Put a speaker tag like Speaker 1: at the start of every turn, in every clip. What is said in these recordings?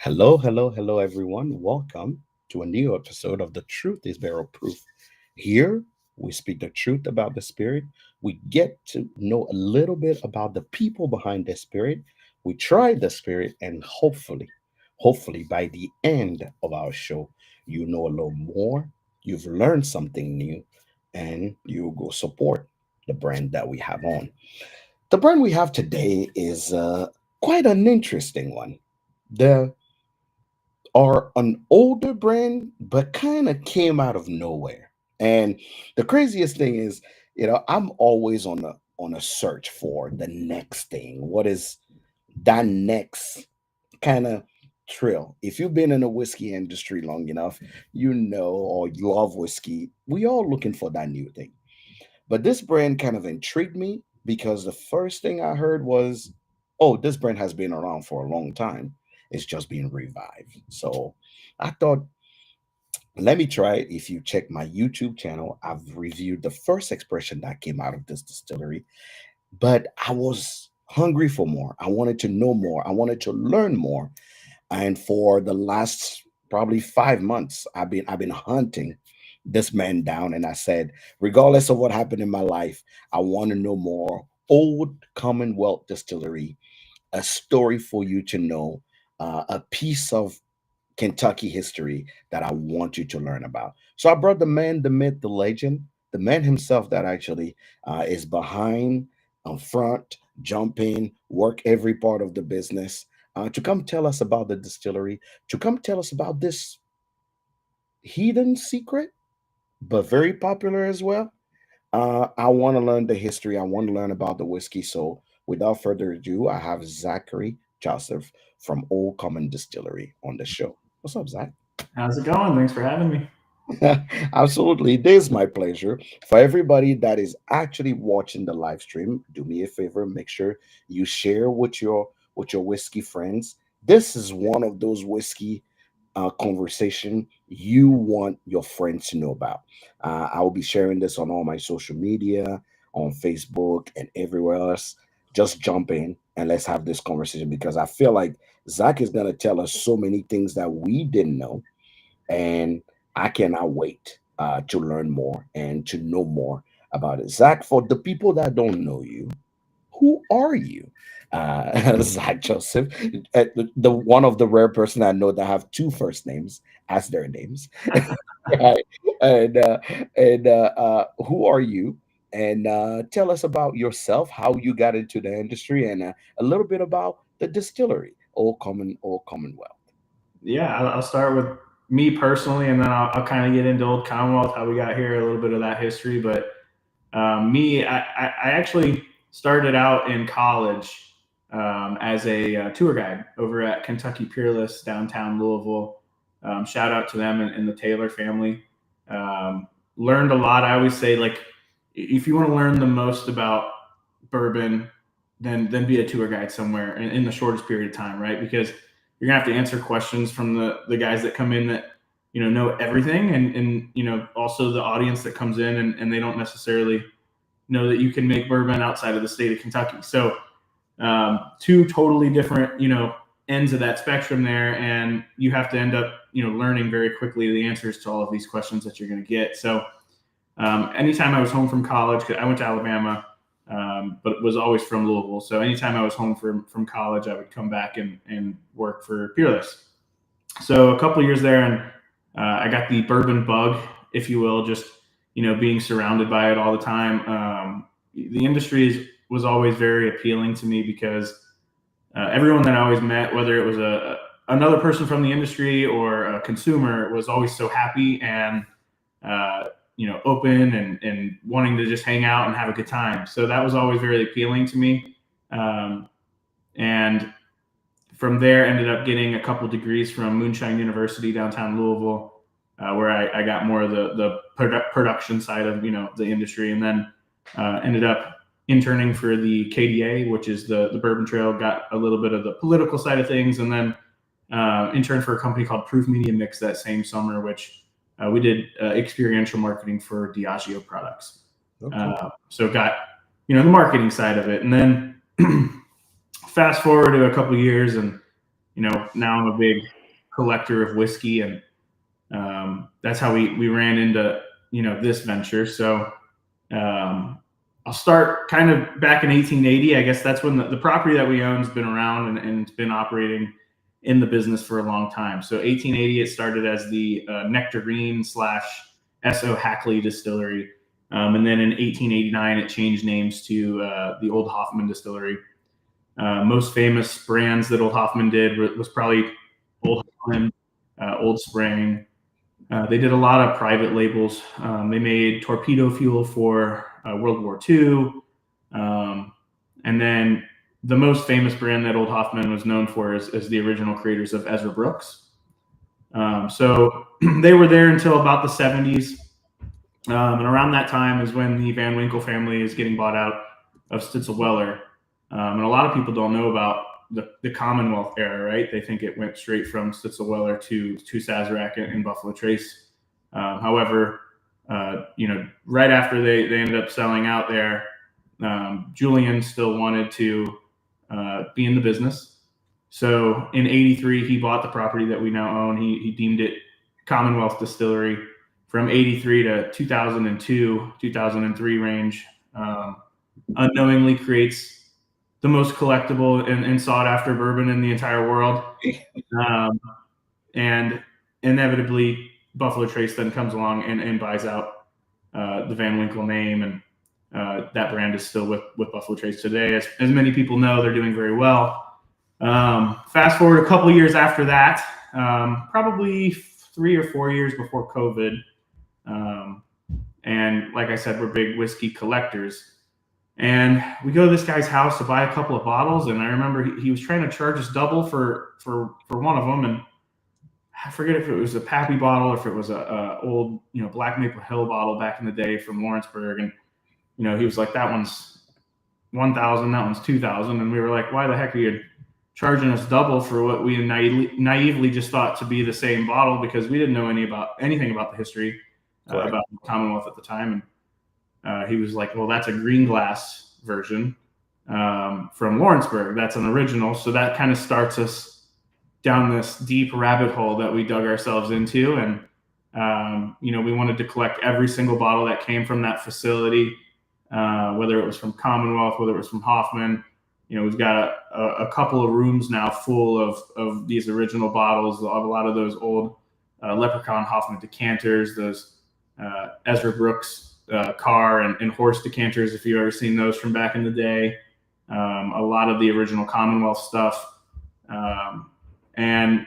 Speaker 1: Hello, hello, hello, everyone. Welcome to a new episode of The Truth is Barrel Proof. Here, we speak the truth about the Spirit. We get to know a little bit about the people behind the Spirit. We try the Spirit, and hopefully, by the end of our show, you know a little more. You've learned something new, and you go support the brand that we have on. The brand we have today is quite an interesting one. The are an older brand, but kind of came out of nowhere. And the craziest thing is, I'm always on a search for the next thing. What is that next kind of thrill? If you've been in the whiskey industry long enough, you know or you love whiskey. We all looking for that new thing. But this brand kind of intrigued me because the first thing I heard was, oh, this brand has been around for a long time. It's just being revived. So I thought, let me try it. If you check my YouTube channel, I've reviewed the first expression that came out of this distillery, but I was hungry for more. I wanted to know more. I wanted to learn more. And for the last probably 5 months, I've been hunting this man down. And I said, regardless of what happened in my life, I want to know more. Old Commonwealth Distillery, a story for you to know, a piece of Kentucky history that I want you to learn about. So I brought the man, the myth, the legend, the man himself that actually is behind, front, jumping, work every part of the business, to come tell us about the distillery, to come tell us about this hidden secret, but very popular as well. I want to learn the history. I want to learn about the whiskey. So without further ado, I have Zachary Joseph from Old Common Distillery on the show. What's up, Zach?
Speaker 2: How's it going? Thanks for having me.
Speaker 1: Absolutely. It is my pleasure. For everybody that is actually watching the live stream, do me a favor, make sure you share with your whiskey friends. This is one of those whiskey conversation you want your friends to know about. I will be sharing this on all my social media, on Facebook and everywhere else. Just jump in and let's have this conversation because I feel like Zach is going to tell us so many things that we didn't know, and I cannot wait to learn more and to know more about it. Zach, for the people that don't know you, who are you? Zach Joseph, the one of the rare person I know that have two first names as their names. Right. And who are you? And tell us about yourself, how you got into the industry, and a little bit about the distillery, Old Commonwealth.
Speaker 2: Yeah, I'll start with me personally, and then I'll kind of get into Old Commonwealth, how we got here, a little bit of that history. But I actually started out in college as a tour guide over at Kentucky Peerless downtown Louisville. Shout out to them and the Taylor family. Learned a lot. I always say, like, if you want to learn the most about bourbon, then be a tour guide somewhere in the shortest period of time, right? Because you're gonna have to answer questions from the guys that come in that know everything, and also the audience that comes in and they don't necessarily know that you can make bourbon outside of the state of Kentucky. So two totally different ends of that spectrum there, and you have to end up learning very quickly the answers to all of these questions that you're going to get. So anytime I was home from college, 'cause I went to Alabama, but was always from Louisville. So anytime I was home from college, I would come back and work for Peerless. So a couple of years there, and I got the bourbon bug, if you will, just being surrounded by it all the time. The industry was always very appealing to me because everyone that I always met, whether it was another person from the industry or a consumer, was always so happy and open and wanting to just hang out and have a good time. So that was always very appealing to me. And from there, ended up getting a couple degrees from Moonshine University downtown Louisville, where I got more of the production side of the industry, and then ended up interning for the KDA, which is the Bourbon Trail. Got a little bit of the political side of things, and then interned for a company called Proof Media Mix that same summer, which we did experiential marketing for Diageo products.
Speaker 1: Okay.
Speaker 2: So got the marketing side of it, and then fast forward to a couple of years, and now I'm a big collector of whiskey, and that's how we ran into this venture. So I'll start kind of back in 1880. I guess that's when the property that we own has been around and it's been operating in the business for a long time. So 1880, it started as the Nectarine / S.O. Hackley Distillery. And then in 1889, it changed names to the Old Hoffman Distillery. Most famous brands that Old Hoffman did was probably Old Hoffman, Old Spring. They did a lot of private labels. They made torpedo fuel for World War II. And then the most famous brand that Old Hoffman was known for is the original creators of Ezra Brooks. So they were there until about the 70s. And around that time is when the Van Winkle family is getting bought out of Stitzel-Weller. And a lot of people don't know about the Commonwealth era, right? They think it went straight from Stitzel-Weller to Sazerac and Buffalo Trace. However, right after they ended up selling out there, Julian still wanted to be in the business. So in 83, he bought the property that we now own. He deemed it Commonwealth Distillery. From 83 to 2002, 2003 range, unknowingly creates the most collectible and sought after bourbon in the entire world. And inevitably, Buffalo Trace then comes along and buys out the Van Winkle name. And that brand is still with Buffalo Trace today. As many people know, they're doing very well. Fast forward a couple years after that, probably 3 or 4 years before COVID. And like I said, we're big whiskey collectors. And we go to this guy's house to buy a couple of bottles. And I remember he was trying to charge us double for one of them. And I forget if it was a Pappy bottle or if it was a old, Black Maple Hill bottle back in the day from Lawrenceburg. And, he was like, that one's 1,000, that one's 2,000. And we were like, why the heck are you charging us double for what we naively just thought to be the same bottle? Because we didn't know anything about the history about Commonwealth at the time. And he was like, well, that's a green glass version from Lawrenceburg. That's an original. So that kind of starts us down this deep rabbit hole that we dug ourselves into. And, we wanted to collect every single bottle that came from that facility, whether it was from Commonwealth, whether it was from Hoffman. We've got a couple of rooms now full of these original bottles, of a lot of those old Leprechaun Hoffman decanters, those Ezra Brooks car and horse decanters, if you've ever seen those from back in the day. A lot of the original Commonwealth stuff. And,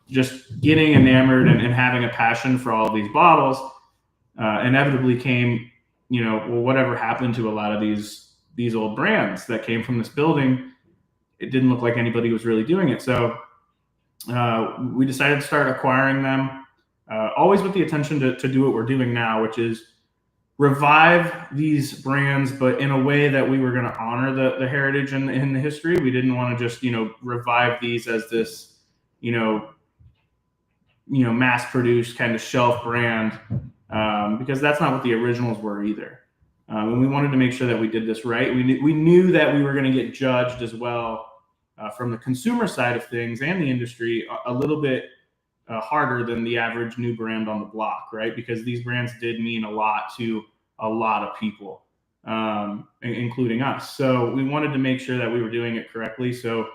Speaker 2: just getting enamored and having a passion for all of these bottles inevitably came, well, whatever happened to a lot of these old brands that came from this building? It didn't look like anybody was really doing it. So we decided to start acquiring them, always with the intention to do what we're doing now, which is revive these brands, but in a way that we were going to honor the heritage and the history. We didn't want to just, revive these as this, mass-produced kind of shelf brand, because that's not what the originals were either. And we wanted to make sure that we did this right. We knew that we were going to get judged as well from the consumer side of things and the industry a little bit harder than the average new brand on the block, right? Because these brands did mean a lot to a lot of people, including us. So we wanted to make sure that we were doing it correctly. So,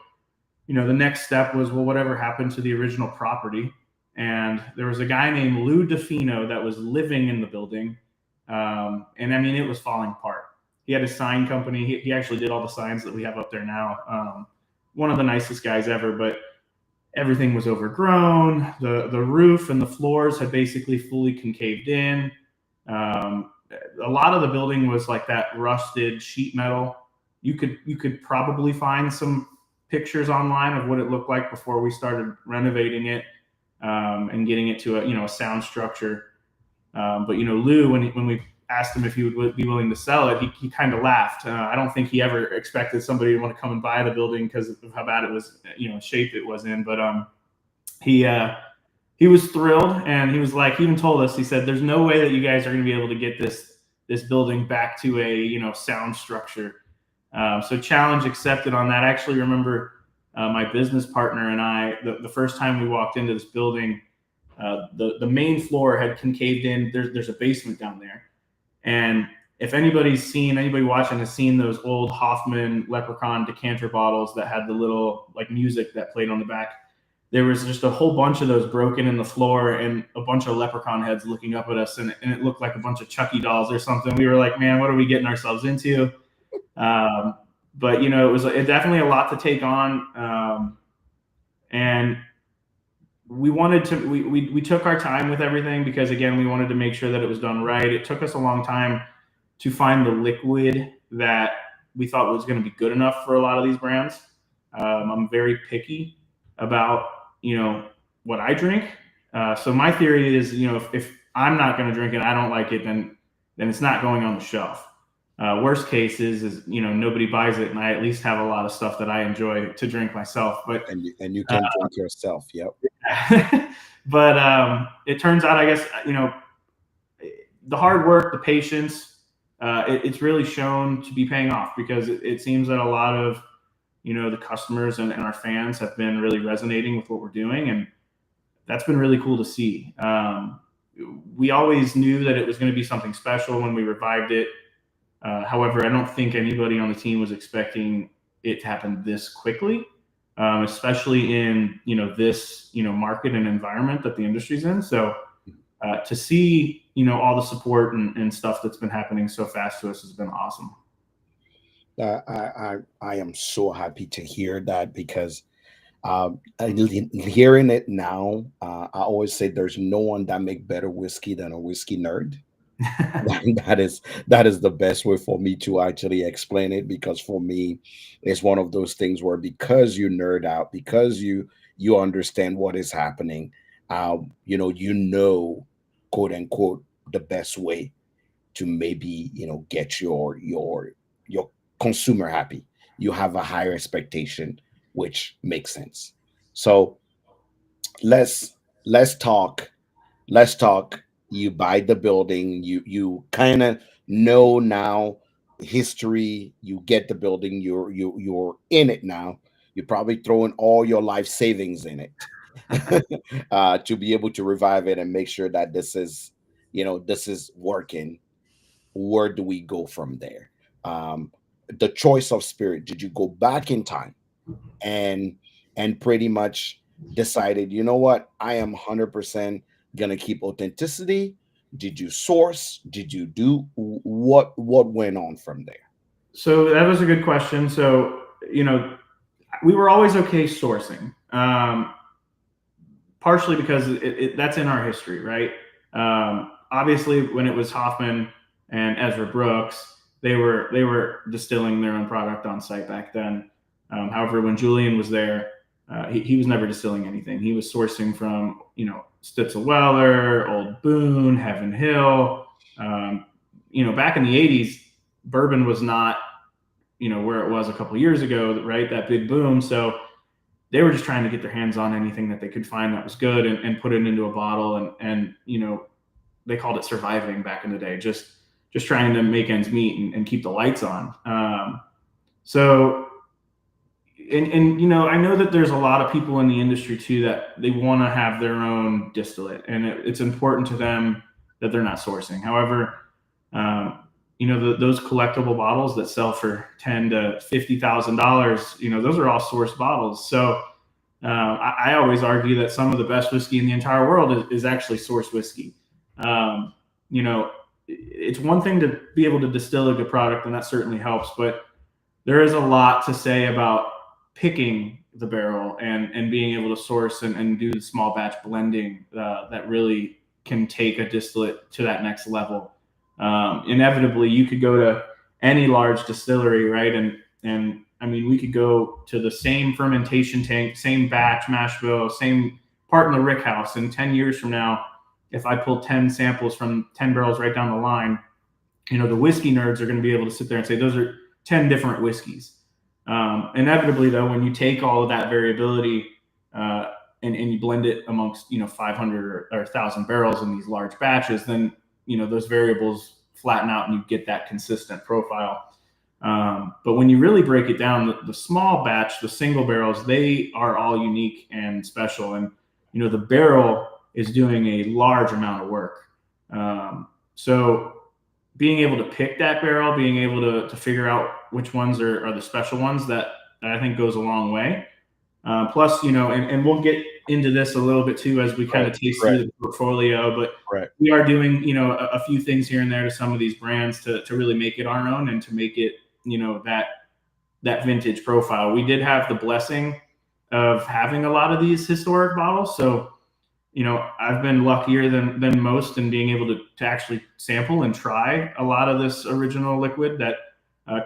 Speaker 2: the next step was, well, whatever happened to the original property? And there was a guy named Lou DeFino that was living in the building. And I mean, it was falling apart. He had a sign company. He actually did all the signs that we have up there now. One of the nicest guys ever, but everything was overgrown. The roof and the floors had basically fully concaved in. A lot of the building was like that rusted sheet metal. You could probably find some pictures online of what it looked like before we started renovating it and getting it to a sound structure. But Lou, when we asked him if he would be willing to sell it, he kind of laughed. I don't think he ever expected somebody to want to come and buy the building because of how bad it was, shape it was in. But he was thrilled, and he was like, he even told us, he said, "There's no way that you guys are going to be able to get this building back to a sound structure." So challenge accepted on that. I actually remember my business partner and I, the first time we walked into this building, the main floor had concaved in. There's a basement down there, and if anybody watching has seen those old Hoffman Leprechaun decanter bottles that had the little like music that played on the back, there was just a whole bunch of those broken in the floor and a bunch of leprechaun heads looking up at us, and it looked like a bunch of Chucky dolls or something. We were like, man, what are we getting ourselves into? But it was definitely a lot to take on, and we took our time with everything because, again, we wanted to make sure that it was done right. It took us a long time to find the liquid that we thought was going to be good enough for a lot of these brands. I'm very picky about what I drink. So my theory is, if I'm not going to drink it, I don't like it, then it's not going on the shelf. Worst case is nobody buys it, and I at least have a lot of stuff that I enjoy to drink myself. But
Speaker 1: and you can drink yourself. Yep.
Speaker 2: But it turns out, I guess, the hard work, the patience, it's really shown to be paying off, because it seems that a lot of the customers and our fans have been really resonating with what we're doing, and that's been really cool to see. We always knew that it was going to be something special when we revived it. However, I don't think anybody on the team was expecting it to happen this quickly, especially in this market and environment that the industry's in. So to see all the support and stuff that's been happening so fast to us has been awesome.
Speaker 1: I am so happy to hear that, because hearing it now, I always say there's no one that make better whiskey than a whiskey nerd. that is the best way for me to actually explain it, because for me it's one of those things where, because you nerd out, because you understand what is happening, quote unquote, the best way to maybe get your consumer happy. You have a higher expectation, which makes sense. So let's let's talk let's talk. You buy the building, you kind of know now history. You get the building, you're in it now. You're probably throwing all your life savings in it to be able to revive it and make sure that this is working. Where do we go from there? The choice of spirit, did you go back in time and pretty much decided, you know what, I am 100% gonna keep authenticity? Did you source? Did you do what went on from there?
Speaker 2: So that was a good question. So we were always okay sourcing, partially because that's in our history, right? Obviously, when it was Hoffman and Ezra Brooks, they were distilling their own product on site back then. However, when Julian was there, he was never distilling anything. He was sourcing from Stitzel Weller, Old Boone, Heaven Hill. Back in the '80s, bourbon was not where it was a couple years ago, right? That big boom. So they were just trying to get their hands on anything that they could find that was good and put it into a bottle. And they called it surviving back in the day, just trying to make ends meet and keep the lights on. So I know that there's a lot of people in the industry too that they want to have their own distillate, and it's important to them that they're not sourcing. However, those collectible bottles that sell for $10,000 to $50,000, those are all sourced bottles. So I always argue that some of the best whiskey in the entire world is actually sourced whiskey. It's one thing to be able to distill a good product, and that certainly helps, but there is a lot to say about picking the barrel and being able to source and do the small batch blending that really can take a distillate to that next level. Inevitably, you could go to any large distillery, right? And I mean, we could go to the same fermentation tank, same batch mash bill, same part in the rick house. And 10 years from now, if I pull 10 samples from 10 barrels right down the line, the whiskey nerds are going to be able to sit there and say, those are 10 different whiskeys. Inevitably, though, when you take all of that variability and you blend it amongst 500 or 1,000 barrels in these large batches, then those variables flatten out and you get that consistent profile. But when you really break it down, the small batch, the single barrels, they are all unique and special. And, the barrel is doing a large amount of work. So being able to pick that barrel, being able to figure out which ones are the special ones, that I think goes a long way. Plus, and we'll get into this a little bit too as we kind
Speaker 1: Right.
Speaker 2: of taste
Speaker 1: Right.
Speaker 2: through the portfolio, but
Speaker 1: Right.
Speaker 2: we are doing, a few things here and there to some of these brands to really make it our own and to make it, that vintage profile. We did have the blessing of having a lot of these historic bottles. So, I've been luckier than most in being able to actually sample and try a lot of this original liquid that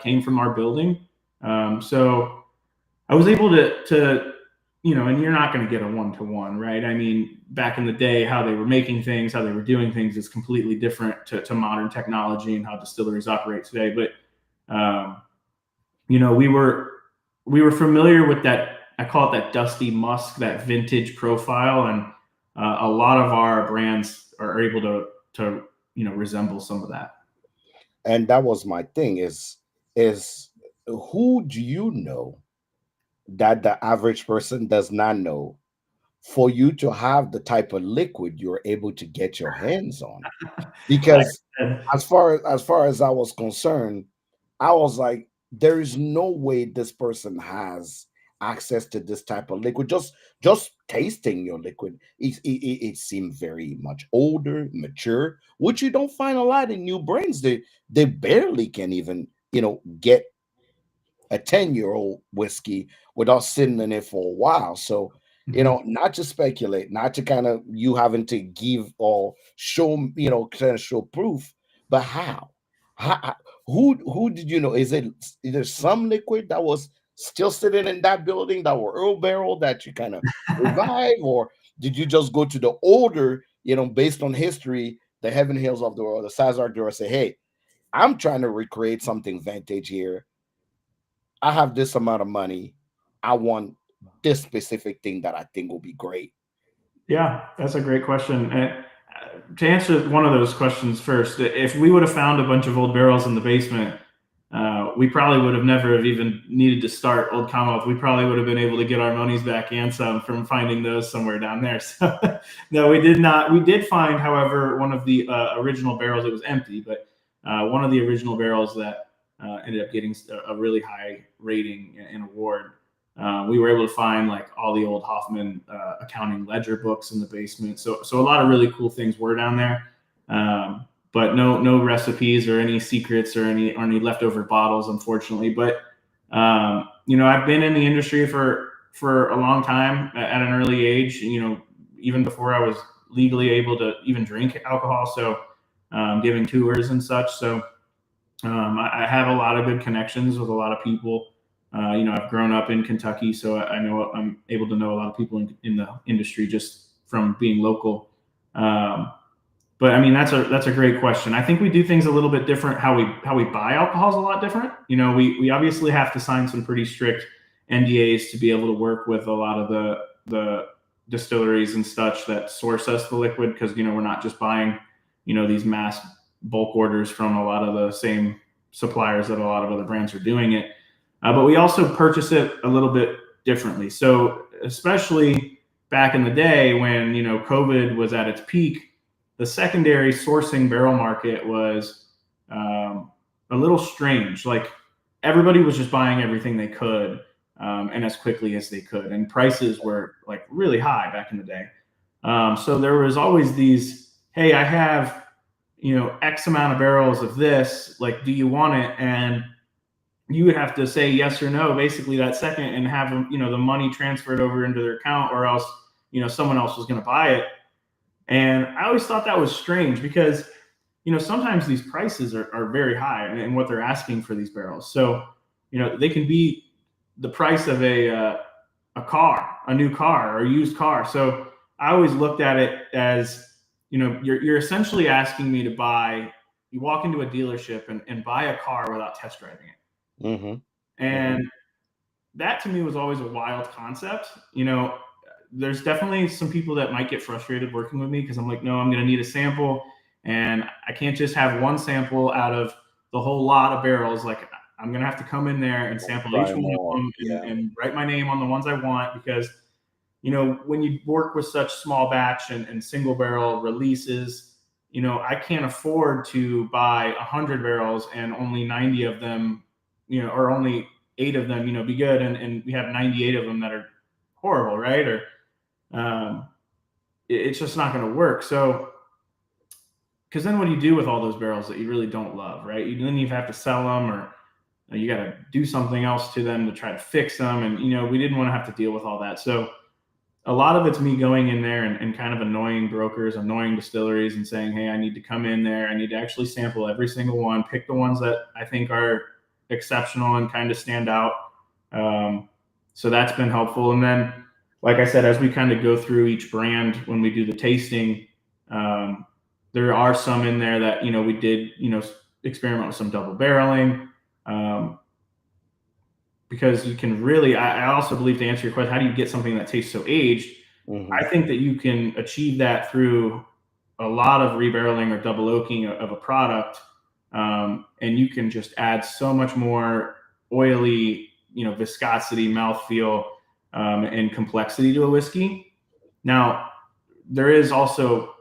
Speaker 2: came from our building. So I was able to and you're not going to get a one-to-one, right? I mean, back in the day, how they were making things, how they were doing things is completely different to modern technology and how distilleries operate today. But we were familiar with that. I call it that dusty musk, that vintage profile, and a lot of our brands are able to resemble some of that.
Speaker 1: And that was my thing is who do you know that the average person does not know for you to have the type of liquid you're able to get your hands on?
Speaker 2: Like
Speaker 1: Because
Speaker 2: I said,
Speaker 1: as far as I was concerned, I was like, there is no way this person has access to this type of liquid. Just tasting your liquid, it seemed very much older, mature, which you don't find a lot in new brands. They barely can even get a 10-year-old whiskey without sitting in it for a while. So,
Speaker 2: mhm.
Speaker 1: not to speculate, not to kind of you having to give or show, kind of show proof, but how who did you know? Is there some liquid that was still sitting in that building that were Earl Barrel that you kind of revive, or did you just go to the older, based on history, the Heaven Hills of the world, the Sazerac door, say, hey, I'm trying to recreate something vintage here. I have this amount of money. I want this specific thing that I think will be great.
Speaker 2: Yeah, that's a great question. And to answer one of those questions first, if we would have found a bunch of old barrels in the basement, we probably would have never have even needed to start Old Commonwealth. We probably would have been able to get our monies back and some from finding those somewhere down there. So no, we did not. We did find, however, one of the original barrels. It was empty, but one of the original barrels that ended up getting a really high rating and award. We were able to find like all the old Hoffman accounting ledger books in the basement. So a lot of really cool things were down there. But no recipes or any secrets or any leftover bottles, unfortunately. But I've been in the industry for a long time at an early age. Even before I was legally able to even drink alcohol. So giving tours and such. So I have a lot of good connections with a lot of people. I've grown up in Kentucky, so I know I'm able to know a lot of people in the industry just from being local. Um, but I mean, that's a great question. I think we do things a little bit different. How we buy alcohol is a lot different. We obviously have to sign some pretty strict NDAs to be able to work with a lot of the distilleries and such that source us the liquid because we're not just buying these mass bulk orders from a lot of the same suppliers that a lot of other brands are doing it. But we also purchase it a little bit differently. So especially back in the day when COVID was at its peak, the secondary sourcing barrel market was a little strange. Like everybody was just buying everything they could and as quickly as they could, and prices were like really high back in the day. So there was always these, hey, I have X amount of barrels of this. Like, do you want it? And you would have to say yes or no basically that second and have them, the money transferred over into their account, or else someone else was going to buy it. And I always thought that was strange because sometimes these prices are very high and what they're asking for these barrels. So they can be the price of a car, a new car or a used car. So I always looked at it as you're essentially asking me to buy. You walk into a dealership and buy a car without test driving it.
Speaker 1: Mm-hmm. Mm-hmm.
Speaker 2: And that to me was always a wild concept. There's definitely some people that might get frustrated working with me because I'm like, no, I'm going to need a sample, and I can't just have one sample out of the whole lot of barrels. Like I'm gonna have to come in there and
Speaker 1: Wanna
Speaker 2: sample
Speaker 1: try
Speaker 2: each
Speaker 1: them
Speaker 2: one of
Speaker 1: all.
Speaker 2: them
Speaker 1: Yeah.
Speaker 2: and write my name on the ones I want, because when you work with such small batch and single barrel releases, I can't afford to buy 100 barrels and only 90 of them, or only 8 of them, be good, and we have 98 of them that are horrible, right? Or um, it's just not going to work. So, because then what do you do with all those barrels that you really don't love, right? Then you have to sell them, or you got to do something else to them to try to fix them, and we didn't want to have to deal with all that. So a lot of it's me going in there and kind of annoying brokers, annoying distilleries, and saying, hey, I need to come in there. I need to actually sample every single one, pick the ones that I think are exceptional and kind of stand out. So that's been helpful. And then, like I said, as we kind of go through each brand when we do the tasting, um, there are some in there that, we did, experiment with some double barreling. Um, because you can really, I also believe, to answer your question, how do you get something that tastes so aged?
Speaker 1: Hmm.
Speaker 2: I think that you can achieve that through a lot of rebarreling or double oaking of a product, and you can just add so much more oily, viscosity, mouthfeel, and complexity to a whiskey. Now, there is also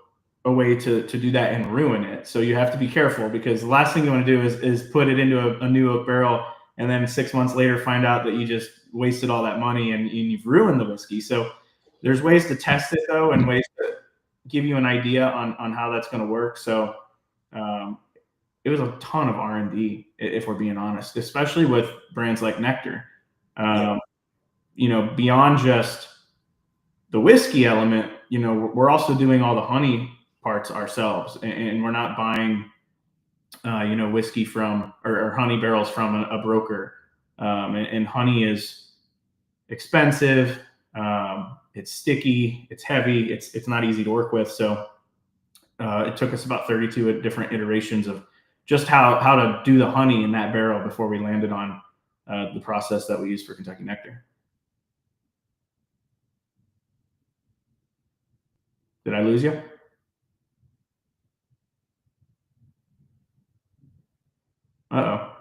Speaker 2: a way to do that and ruin it. So you have to be careful, because the last thing you want to do is put it into a new oak barrel, and then 6 months later find out that you just wasted all that money and you've ruined the whiskey. So there's ways to test it, though, and ways to give you an idea on how that's going to work. So um, it was a ton of R&D, if we're being honest, especially with brands like Nectar.
Speaker 1: Yeah.
Speaker 2: Um, beyond just the whiskey element, we're also doing all the honey parts ourselves, and we're not buying, whiskey from, or honey barrels from a broker. And honey is expensive. It's sticky. It's heavy. It's not easy to work with. So it took us about 32 different iterations of just how to do the honey in that barrel before we landed on the process that we use for Kentucky Nectar. Did I lose you? Uh oh.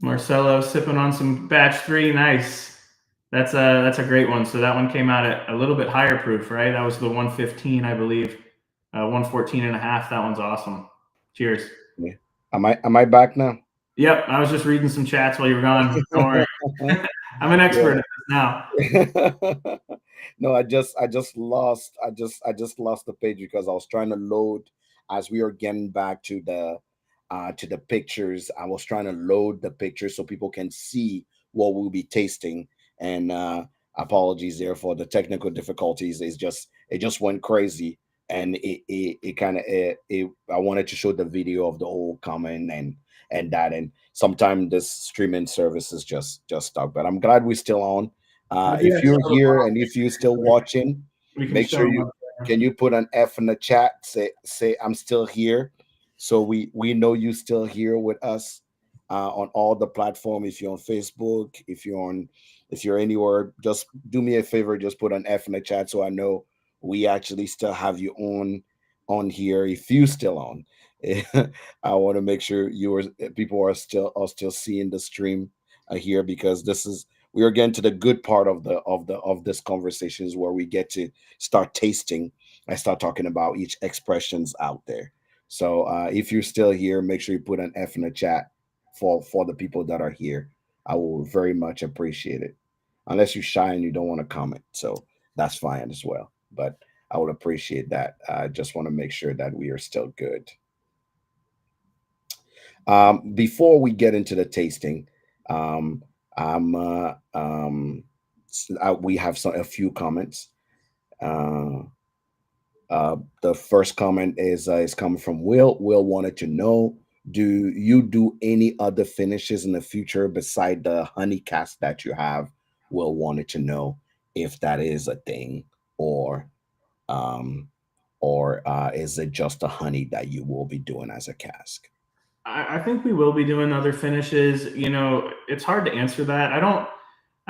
Speaker 2: Marcelo sipping on some batch 3. Nice. That's a great one. So that one came out at a little bit higher proof, right? That was the 115, I believe. 114 and a half. That one's awesome. Cheers.
Speaker 1: Yeah. Am I back now?
Speaker 2: Yep, I was just reading some chats while you were gone. Don't worry. I'm an expert at
Speaker 1: Yeah.
Speaker 2: this now.
Speaker 1: No, I just lost the page because I was trying to load as we are getting back to the pictures. I was trying to load the pictures so people can see what we'll be tasting. And apologies there for the technical difficulties. It just went crazy, and it kind of I wanted to show the video of the Old Common and that, and sometimes this streaming service is just stuck. But I'm glad we're still on.
Speaker 2: Maybe I
Speaker 1: If you're
Speaker 2: saw those
Speaker 1: here and if you're still
Speaker 2: bottles.
Speaker 1: watching,
Speaker 2: We can
Speaker 1: make
Speaker 2: show
Speaker 1: sure
Speaker 2: them
Speaker 1: you
Speaker 2: up there.
Speaker 1: can you put an F in the chat. Say I'm still here, so we know you still here with us on all the platform. If you're on Facebook, if you're anywhere, just do me a favor, just put an F in the chat so I know we actually still have you on here. If you still on, I want to make sure people are still seeing the stream here, because we are getting to the good part of this conversations where we get to start tasting and start talking about each expressions out there. So if you're still here, make sure you put an F in the chat for the people that are here. I will very much appreciate it. Unless you're shy and you don't want to comment, so that's fine as well. But I would appreciate that. I just want to make sure that we are still good. Before we get into the tasting, um, I'm we have a few comments. Uh, the first comment is coming from Will. Will wanted to know: do you do any other finishes in the future beside the honey cask that you have? Will wanted to know if that is a thing, or um, is it just a honey that you will be doing as a cask?
Speaker 2: I think we will be doing other finishes. It's hard to answer that. I don't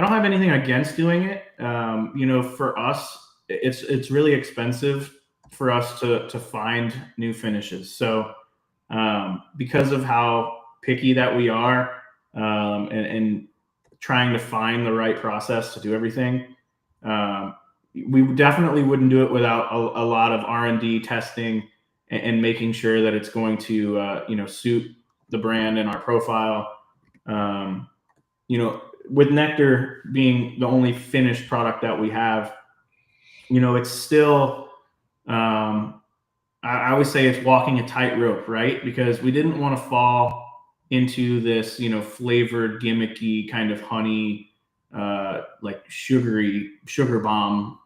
Speaker 2: have anything against doing it. For us, it's really expensive for us to find new finishes. So because of how picky that we are, and trying to find the right process to do everything, um, we definitely wouldn't do it without a lot of R&D testing, and making sure that it's going to suit the brand and our profile. Um, with nectar being the only finished product that we have, it's still, um, I always say it's walking a tightrope, right? Because we didn't want to fall into this, flavored, gimmicky kind of honey, like sugar bomb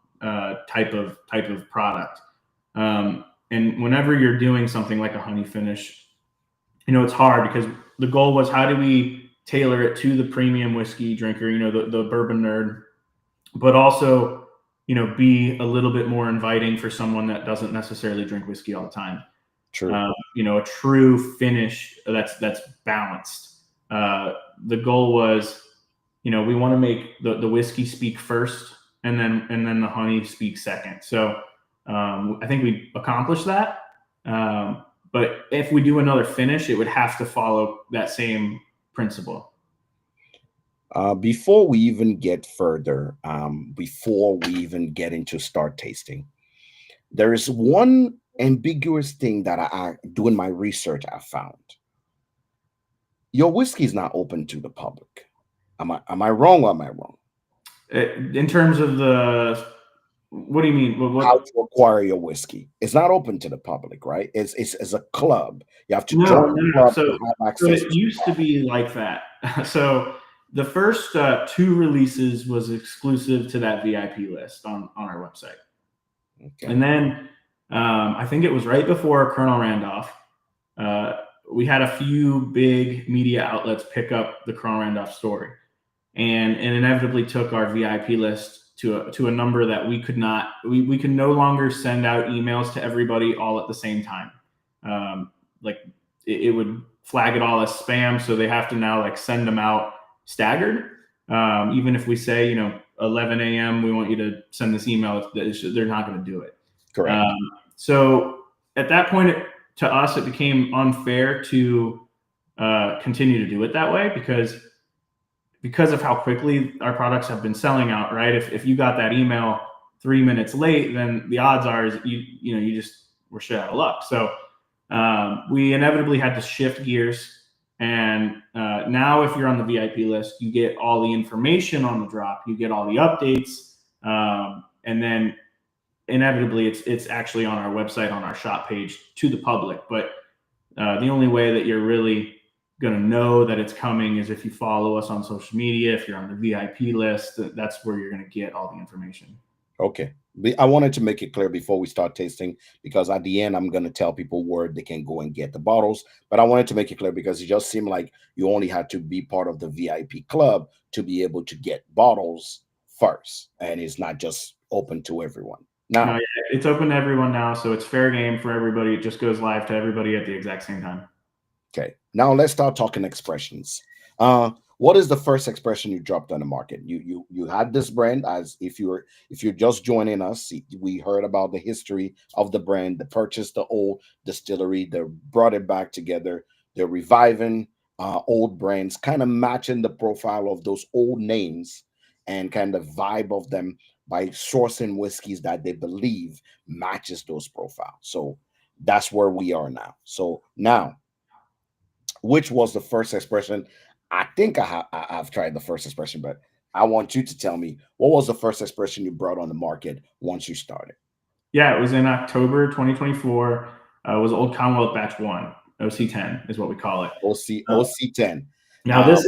Speaker 2: type of product. And whenever you're doing something like a honey finish, it's hard because the goal was, how do we tailor it to the premium whiskey drinker, the bourbon nerd, but also, be a little bit more inviting for someone that doesn't necessarily drink whiskey all the time.
Speaker 1: True.
Speaker 2: A true finish that's balanced. The goal was, we want to make the whiskey speak first, and then the honey speak second. So I think we accomplished that. But if we do another finish, it would have to follow that same principle.
Speaker 1: Before we even get further, before we even get into start tasting, there is one ambiguous thing that I doing my research I found. Your whiskey is not open to the public. Am I wrong or am I wrong?
Speaker 2: In terms of what do you mean?
Speaker 1: How
Speaker 2: What?
Speaker 1: to acquire your whiskey? It's not open to the public, right? It's a club. You have to
Speaker 2: No,
Speaker 1: join
Speaker 2: no,
Speaker 1: the
Speaker 2: no.
Speaker 1: club to have
Speaker 2: So
Speaker 1: access
Speaker 2: it
Speaker 1: to
Speaker 2: used to be like that. So the first two releases was exclusive to that VIP list on our website.
Speaker 1: it. Okay.
Speaker 2: And then I think it was right before Colonel Randolph. Uh, we had a few big media outlets pick up the Colonel Randolph story, and inevitably took our VIP list to a number that we could not. We could no longer send out emails to everybody all at the same time. Like it would flag it all as spam, so they have to now like send them out staggered. Even if we say 11 a.m. we want you to send this email, they're not going to do it.
Speaker 1: Correct.
Speaker 2: Um, so at that point, to us, it became unfair to continue to do it that way, because of how quickly our products have been selling out. Right? If you got that email 3 minutes late, then the odds are is you just were shit out of luck. So we inevitably had to shift gears. And now, if you're on the VIP list, you get all the information on the drop, you get all the updates, and then inevitably it's actually on our website, on our shop page to the public. But the only way that you're really going to know that it's coming is if you follow us on social media. If you're on the VIP list, that's where you're going to get all the information.
Speaker 1: Okay. I wanted to make it clear before we start tasting, because at the end I'm going to tell people where they can go and get the bottles. But I wanted to make it clear because it just seemed like you only had to be part of the VIP club to be able to get bottles first, and it's not just open to everyone.
Speaker 2: No,
Speaker 1: Now,
Speaker 2: yeah, it's open to everyone now, so it's fair game for everybody. It just goes live to everybody at the exact same time.
Speaker 1: okay. Now let's start talking expressions. What is the first expression you dropped on the market? You had this brand. As if you're just joining us, we heard about the history of the brand, the purchase, the old distillery, they brought it back together. They're reviving old brands, kind of matching the profile of those old names and kind of vibe of them by sourcing whiskeys that they believe matches those profiles. So that's where we are now. So now, which was the first expression? I think I've tried the first expression, but I want you to tell me, what was the first expression you brought on the market once you started?
Speaker 2: Yeah, it was in October 2024. It was Old Commonwealth Batch 1, OC10 is what we call it.
Speaker 1: OC10.
Speaker 2: Now this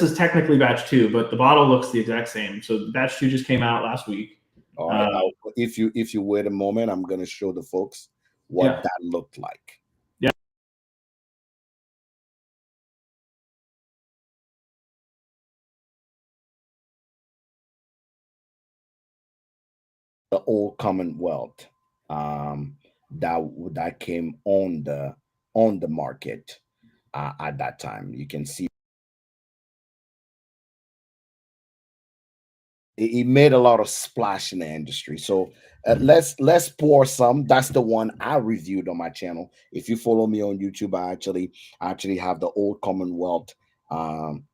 Speaker 2: is technically Batch 2, but the bottle looks the exact same. So Batch 2 just came out last week.
Speaker 1: All right.
Speaker 2: Uh,
Speaker 1: If you wait a moment, I'm going to show the folks what
Speaker 2: yeah,
Speaker 1: that looked like.
Speaker 2: yeah.
Speaker 1: The Old Commonwealth, um, that came on the market at that time. You can see It made a lot of splash in the industry. So let's pour some. That's the one I reviewed on my channel. If you follow me on YouTube, I actually have the Old Commonwealth um,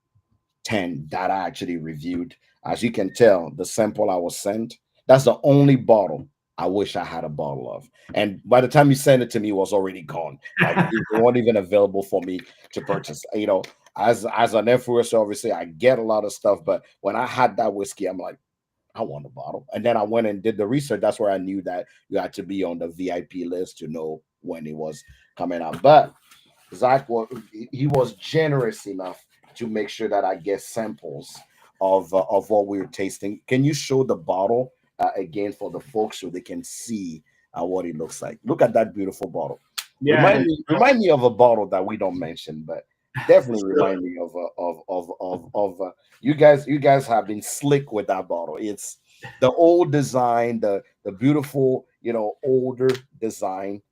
Speaker 1: 10 that I actually reviewed. As you can tell, the sample I was sent, that's the only bottle I wish I had a bottle of. And by the time you sent it to me, it was already gone. Like it wasn't even available for me to purchase. As an influencer, obviously I get a lot of stuff, but when I had that whiskey, I'm like, I want a bottle. And then I went and did the research. That's where I knew that you had to be on the VIP list to know when it was coming out. But Zach was he was generous enough to make sure that I get samples of what we were tasting. Can you show the bottle again for the folks so they can see what it looks like? Look at that beautiful bottle.
Speaker 2: Yeah,
Speaker 1: Remind me of a bottle that we don't mention, but definitely remind me of you guys have been slick with that bottle. It's the old design, the beautiful, older design.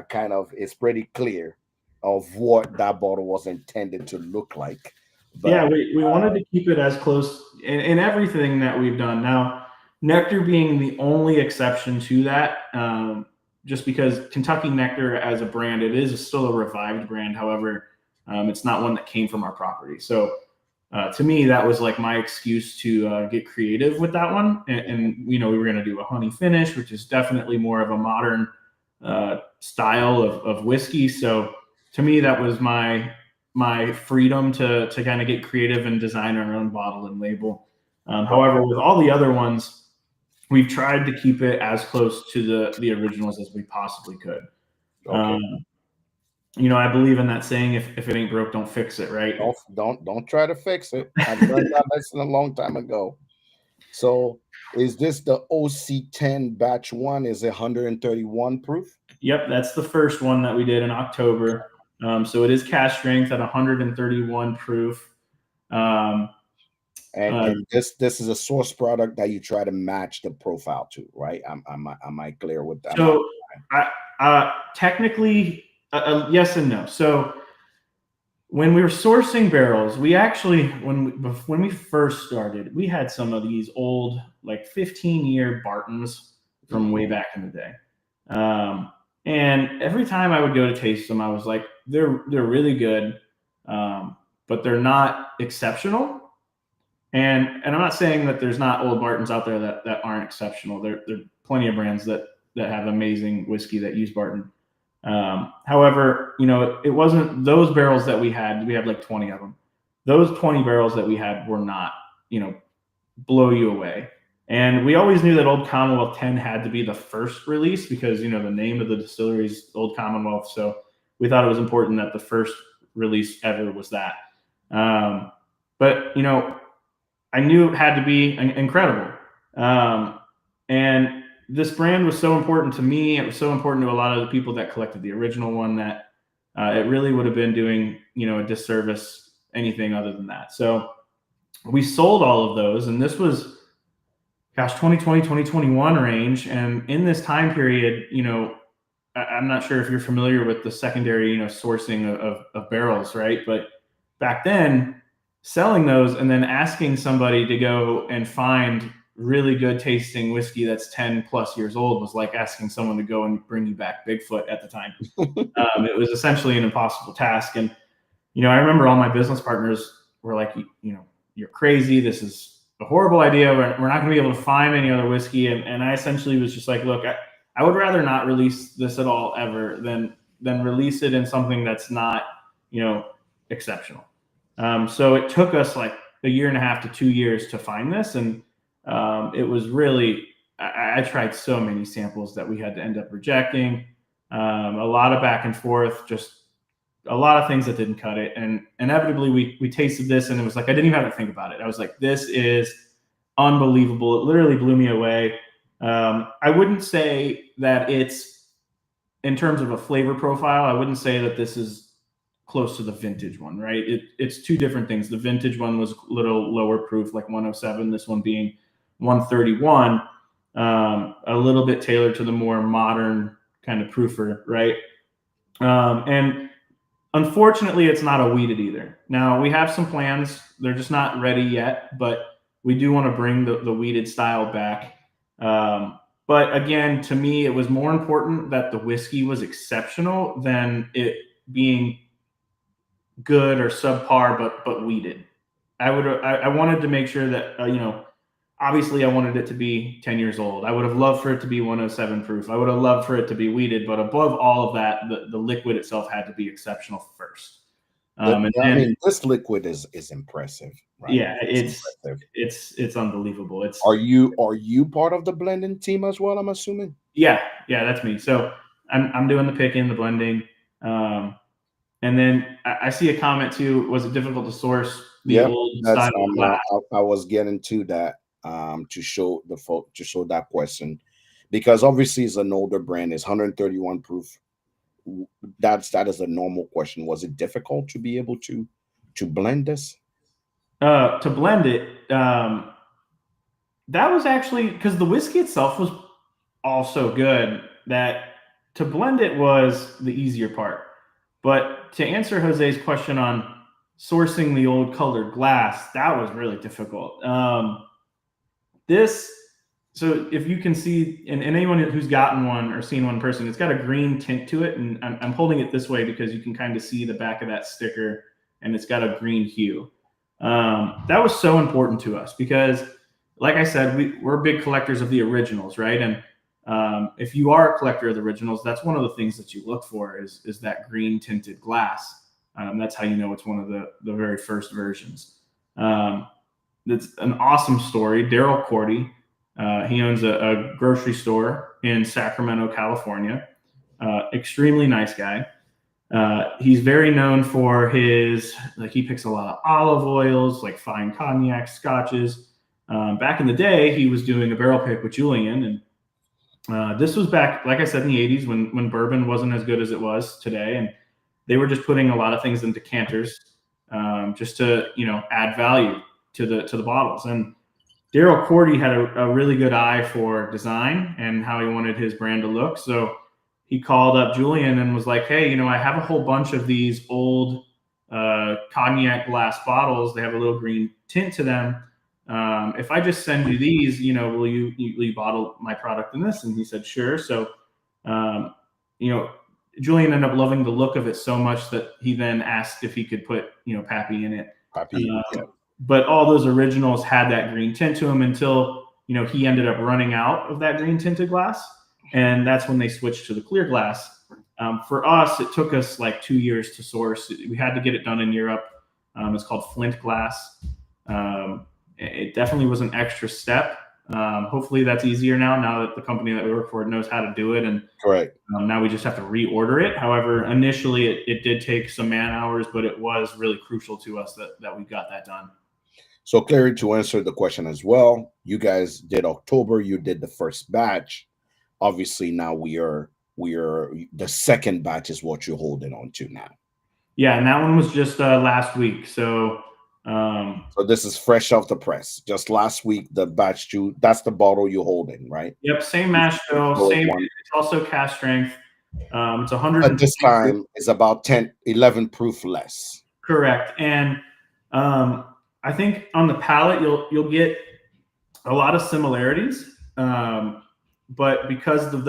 Speaker 1: Kind of is pretty clear of what that bottle was intended to look like.
Speaker 2: yeah,
Speaker 1: But
Speaker 2: we wanted to keep it as close in everything that we've done. Now, Nectar being the only exception to that, just because Kentucky Nectar as a brand, it is still a revived brand. However, it's not one that came from our property. So to me, that was like my excuse to get creative with that one. And we were going to do a honey finish, which is definitely more of a modern style of whiskey. So to me, that was my freedom to kind of get creative and design our own bottle and label. However, with all the other ones, we've tried to keep it as close to the originals as we possibly could.
Speaker 1: okay,
Speaker 2: Um, I believe in that saying, if it ain't broke, don't fix it, right?
Speaker 1: don't try to fix it. I've learned that lesson a long time ago. So is this the OC10 batch one? Is it 131 proof?
Speaker 2: Yep, that's the first one that we did in October. So it is cask strength at 131 proof. Um,
Speaker 1: And
Speaker 2: uh,
Speaker 1: and this is a source product that you try to match the profile to, right? Am I clear with that?
Speaker 2: so technically, yes and no. So when we were sourcing barrels, we actually when we first started, we had some of these old like 15-year Bartons from way back in the day. Um, and every time I would go to taste them, I was like, they're really good, but they're not exceptional. And I'm not saying that there's not old Bartons out there that aren't exceptional. There are plenty of brands that have amazing whiskey that use Barton. However, it wasn't those barrels that we had. We had like 20 of them. Those 20 barrels that we had were not, blow you away. And we always knew that Old Commonwealth 10 had to be the first release because, the name of the distillery is Old Commonwealth. So we thought it was important that the first release ever was that. But, I knew it had to be incredible. Um, and this brand was so important to me. It was so important to a lot of the people that collected the original one that it really would have been doing, a disservice anything other than that. So we sold all of those. And this was, 2020, 2021 range. And in this time period, I'm not sure if you're familiar with the secondary, sourcing of barrels, right? But back then, selling those and then asking somebody to go and find really good tasting whiskey that's 10 plus years old was like asking someone to go and bring you back Bigfoot at the time. It was essentially an impossible task. And, I remember all my business partners were like, you're crazy. This is a horrible idea. We're not going to be able to find any other whiskey. And I essentially was just like, look, I would rather not release this at all ever than release it in something that's not, exceptional. So it took us like a year and a half to 2 years to find this. And it was really, I tried so many samples that we had to end up rejecting. A lot of back and forth, just a lot of things that didn't cut it. And inevitably we tasted this and it was like, I didn't even have to think about it. I was like, this is unbelievable. It literally blew me away. I wouldn't say that it's, in terms of a flavor profile, I wouldn't say that this is close to the vintage one, right? It's two different things. The vintage one was a little lower proof, like 107. This one being 131, a little bit tailored to the more modern kind of proofer, right? And unfortunately, it's not a wheated either. Now we have some plans; they're just not ready yet. But we do want to bring the weeded style back. But again, to me, it was more important that the whiskey was exceptional than it being good or subpar, but weeded. I wanted to make sure that obviously I wanted it to be 10 years old. I would have loved for it to be 107 proof. I would have loved for it to be weeded, but above all of that, the liquid itself had to be exceptional first. And
Speaker 1: I
Speaker 2: then
Speaker 1: mean, this liquid is impressive, right?
Speaker 2: yeah,
Speaker 1: It's impressive.
Speaker 2: it's unbelievable.
Speaker 1: Are you part of the blending team as well? I'm assuming.
Speaker 2: Yeah, yeah, that's me. So I'm doing the picking, the blending, um, and then I see a comment too. Was it difficult to source the
Speaker 1: Yep,
Speaker 2: old
Speaker 1: that's
Speaker 2: style glass?
Speaker 1: I was getting to that to show that question because obviously it's an older brand. It's 131 proof. That is a normal question. Was it difficult to be able to blend this?
Speaker 2: To blend it, that was actually because the whiskey itself was also good. That to blend it was the easier part. But to answer Jose's question on sourcing the old colored glass, that was really difficult. This, so if you can see, and anyone who's gotten one or seen one in person, it's got a green tint to it. And I'm holding it this way because you can kind of see the back of that sticker and it's got a green hue. That was so important to us because, like I said, we're big collectors of the originals, right? And if you are a collector of the originals, that's one of the things that you look for is that green tinted glass. That's how you know it's one of the very first versions. That's an awesome story. Daryl Cordy, he owns a grocery store in Sacramento, California. Extremely nice guy. He's very known for his, like, he picks a lot of olive oils, like fine cognac, scotches. Back in the day, he was doing a barrel pick with Julian, and this was back, like I said, in the 80s when bourbon wasn't as good as it was today. And they were just putting a lot of things in decanters just to, add value to the bottles. And Daryl Cordy had a really good eye for design and how he wanted his brand to look. So he called up Julian and was like, hey, I have a whole bunch of these old cognac glass bottles. They have a little green tint to them. If I just send you these, will you bottle my product in this? And he said, sure. So, um, Julian ended up loving the look of it so much that he then asked if he could put, Pappy in it.
Speaker 1: Happy, yeah.
Speaker 2: But all those originals had that green tint to them until, he ended up running out of that green tinted glass. And that's when they switched to the clear glass. For us, it took us like 2 years to source. We had to get it done in Europe. It's called Flint glass. It definitely was an extra step. Hopefully that's easier now that the company that we work for knows how to do it. And
Speaker 1: Correct.
Speaker 2: now we just have to reorder it. However, initially it did take some man hours, but it was really crucial to us that we got that done.
Speaker 1: So clearly, to answer the question as well, you guys did October. You did the first batch. Obviously, now we are the second batch is what you're holding on to now.
Speaker 2: Yeah, and that one was just last week. So
Speaker 1: so this is fresh off the press. Just last week, the batch two. That's the bottle you're holding, right?
Speaker 2: Yep, same mash bill, same. One. It's also cast strength. It's 100.
Speaker 1: At this time, it's about 10, 11 proof less.
Speaker 2: Correct, and I think on the palate you'll get a lot of similarities, but because of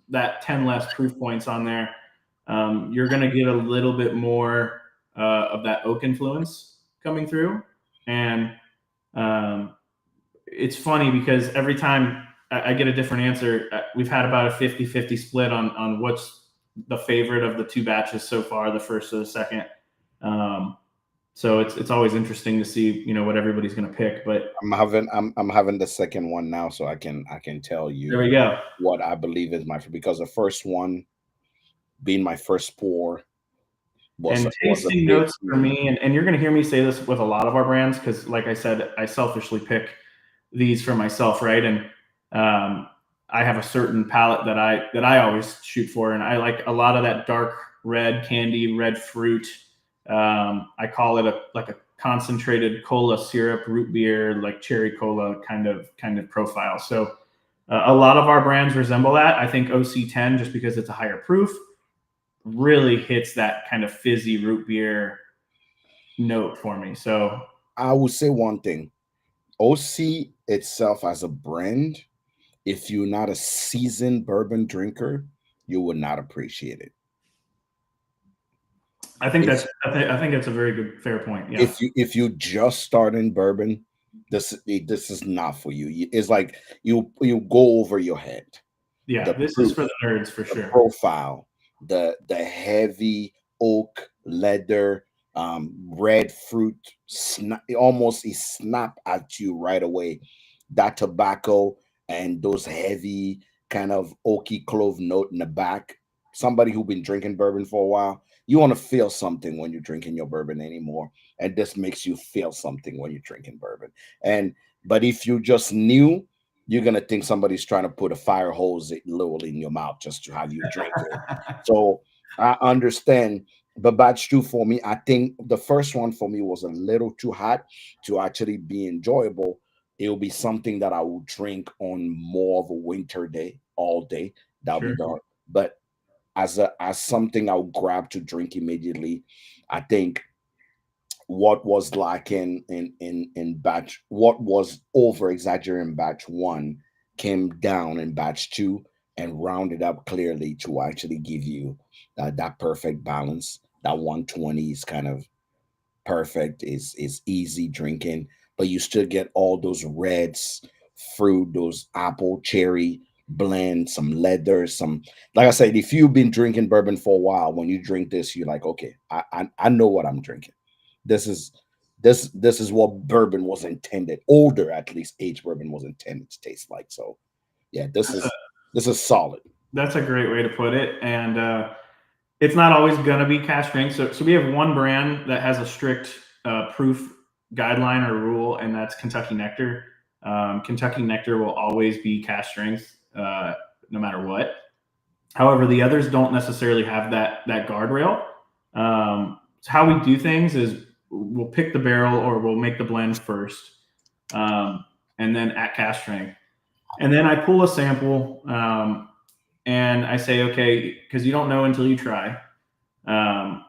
Speaker 2: that 10 less proof points on there, you're going to get a little bit more of that oak influence coming through. And it's funny because every time I get a different answer, we've had about a 50-50 split on what's the favorite of the two batches so far, the first or the second. So it's always interesting to see, what everybody's going to pick. But
Speaker 1: I'm having the second one now, so I can tell you.
Speaker 2: There we go.
Speaker 1: What I believe is because the first one being my first pour.
Speaker 2: And tasting notes for me, and you're going to hear me say this with a lot of our brands because, like I said, I selfishly pick these for myself, right? And I have a certain palate that I always shoot for, and I like a lot of that dark red candy, red fruit. I call it a concentrated cola syrup, root beer, like cherry cola kind of profile. So a lot of our brands resemble that. I think OC10, just because it's a higher proof, really hits that kind of fizzy root beer note for me. So
Speaker 1: I will say one thing. OC itself as a brand, if you're not a seasoned bourbon drinker, you will not appreciate it. If
Speaker 2: I think that's a very good fair point. Yeah.
Speaker 1: if you just starting bourbon, this is not for you. It's like you go over your head.
Speaker 2: Yeah.
Speaker 1: The
Speaker 2: This is
Speaker 1: proof,
Speaker 2: for the nerds for
Speaker 1: the
Speaker 2: sure.
Speaker 1: profile, the heavy oak leather, red fruit, almost it snap at you right away. That tobacco and those heavy kind of oaky clove note in the back. Somebody who been drinking bourbon for a while, you want to feel something when you're drinking your bourbon anymore, and this makes you feel something when you're drinking bourbon. And but if you just new, you're gonna think somebody's trying to put a fire hose literally in your mouth just to have you drink it. So I understand. But batch two for me, I think the first one for me was a little too hot to actually be enjoyable. It will be something that I will drink on more of a winter day, all day. That'll be
Speaker 2: Sure.
Speaker 1: done. But as something I'll grab to drink immediately, I think what was lacking in batch, what was over exaggerating in batch one, came down in batch two and rounded up clearly to actually give you that perfect balance. That 120 is kind of perfect, is easy drinking, but you still get all those reds, fruit, those apple cherry blend, some leather, some, like I said, if you've been drinking bourbon for a while, when you drink this, you're like, okay, I know what I'm drinking. This is this is what bourbon was intended, older at least age bourbon was intended to taste like. So yeah, this is solid.
Speaker 2: That's a great way to put it. And it's not always going to be cash strength. So we have one brand that has a strict proof guideline or rule, and that's Kentucky Nectar. Kentucky Nectar will always be cash strength no matter what. However, the others don't necessarily have that guardrail. So how we do things is we'll pick the barrel or we'll make the blend first, and then at cask strength, and then I pull a sample, and I say, okay, because you don't know until you try.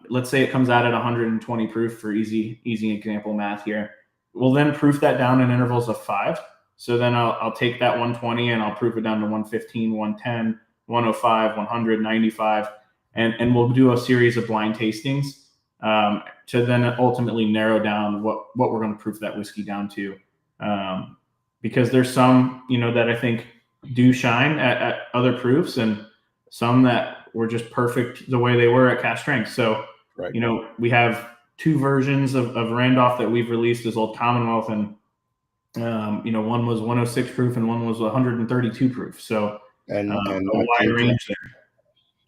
Speaker 2: Let's say it comes out at 120 proof for easy example math here. We'll then proof that down in intervals of 5. So then I'll take that 120 and I'll proof it down to 115, 110, 105, 100, 95, and we'll do a series of blind tastings to then ultimately narrow down what we're going to proof that whiskey down to. Because there's some, that I think do shine at other proofs, and some that were just perfect the way they were at cask strength. So,
Speaker 1: Right.
Speaker 2: We have 2 versions of Randolph that we've released as Old Commonwealth, and one was 106 proof and one was 132 proof. So
Speaker 1: And
Speaker 2: a
Speaker 1: I
Speaker 2: wide
Speaker 1: think
Speaker 2: range there.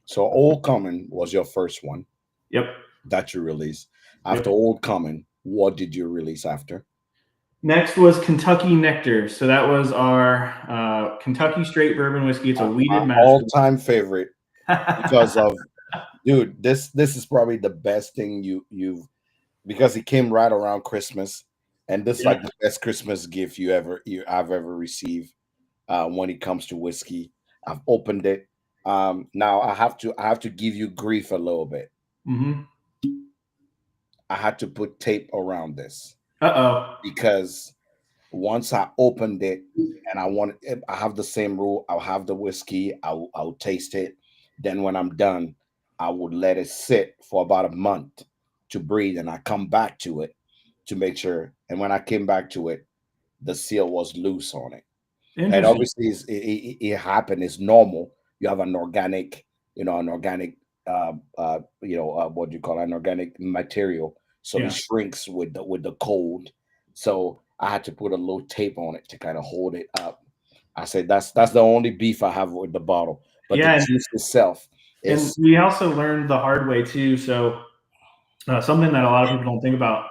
Speaker 1: so. Old Common was your first one
Speaker 2: Yep.
Speaker 1: that you released.
Speaker 2: Yep.
Speaker 1: After Old Common, what did you release after?
Speaker 2: Next was Kentucky Nectar. So that was our Kentucky straight bourbon whiskey. It's a weeded mash.
Speaker 1: All-time favorite because of, dude, this is probably the best thing you've, because it came right around Christmas, and this is like the best Christmas gift I've ever received when it comes to whiskey. I've opened it. Now I have to give you grief a little bit.
Speaker 2: Mm-hmm.
Speaker 1: I had to put tape around this
Speaker 2: Uh-oh.
Speaker 1: because once I opened it, and I have the same rule. I'll have the whiskey, I'll taste it. Then when I'm done, I would let it sit for about a month to breathe, and I come back to it to make sure. And when I came back to it, the seal was loose on it. And
Speaker 2: Interesting.
Speaker 1: obviously, it happened. It's normal. You have an organic, an organic, what do you call it? An organic material, so it
Speaker 2: Yeah.
Speaker 1: shrinks with the cold. So I had to put a little tape on it to kind of hold it up. I said that's the only beef I have with the bottle, but the
Speaker 2: Yeah,
Speaker 1: juice itself
Speaker 2: and
Speaker 1: is
Speaker 2: we also learned the hard way too. So something that a lot of people don't think about,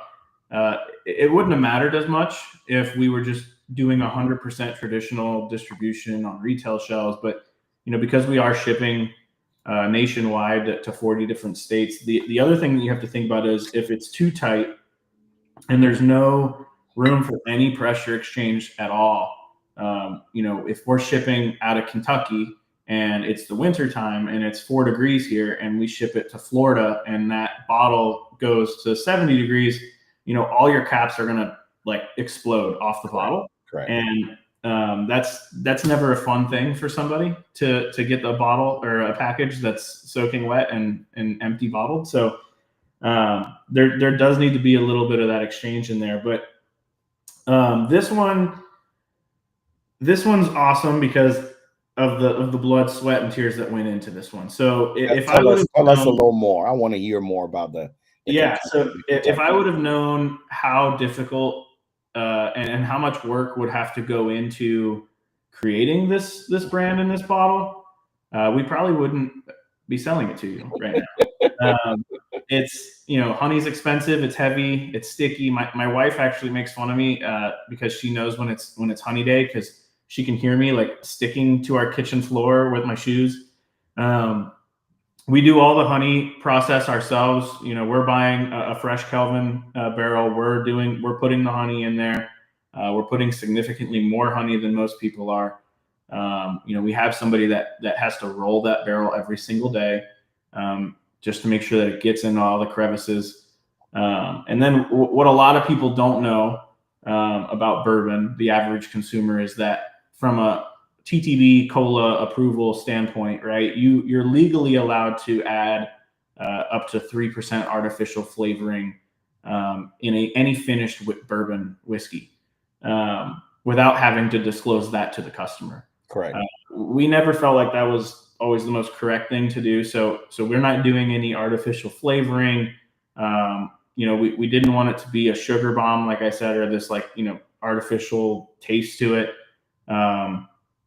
Speaker 2: it wouldn't have mattered as much if we were just doing 100% traditional distribution on retail shelves. But because we are shipping nationwide to 40 different states, the other thing that you have to think about is if it's too tight and there's no room for any pressure exchange at all. If we're shipping out of Kentucky and it's the winter time and it's 4 degrees here and we ship it to Florida and that bottle goes to 70 degrees, all your caps are going to like explode off the
Speaker 1: Correct.
Speaker 2: bottle.
Speaker 1: Correct.
Speaker 2: And that's never a fun thing for somebody to get a bottle or a package that's soaking wet and empty bottled. So there does need to be a little bit of that exchange in there. But this one's awesome because of the blood, sweat, and tears that went into this one. So if I would have
Speaker 1: Tell us a
Speaker 2: known,
Speaker 1: little more. I want to hear more about the
Speaker 2: yeah, so if I
Speaker 1: Kentucky.
Speaker 2: would have known how difficult and how much work would have to go into creating this brand in this bottle, we probably wouldn't be selling it to you right now. It's honey's expensive, it's heavy, it's sticky. My wife actually makes fun of me because she knows when it's honey day because she can hear me like sticking to our kitchen floor with my shoes. Um, we do all the honey process ourselves. We're buying a fresh Kelvin barrel. We're putting the honey in there. We're putting significantly more honey than most people are. We have somebody that has to roll that barrel every single day, just to make sure that it gets in all the crevices. And then what a lot of people don't know about bourbon, the average consumer, is that from a TTB cola approval standpoint, right? You're legally allowed to add up to 3% artificial flavoring in any finished bourbon whiskey without having to disclose that to the customer.
Speaker 1: Correct.
Speaker 2: We never felt like that was always the most correct thing to do. So we're not doing any artificial flavoring. We didn't want it to be a sugar bomb, like I said, or this artificial taste to it.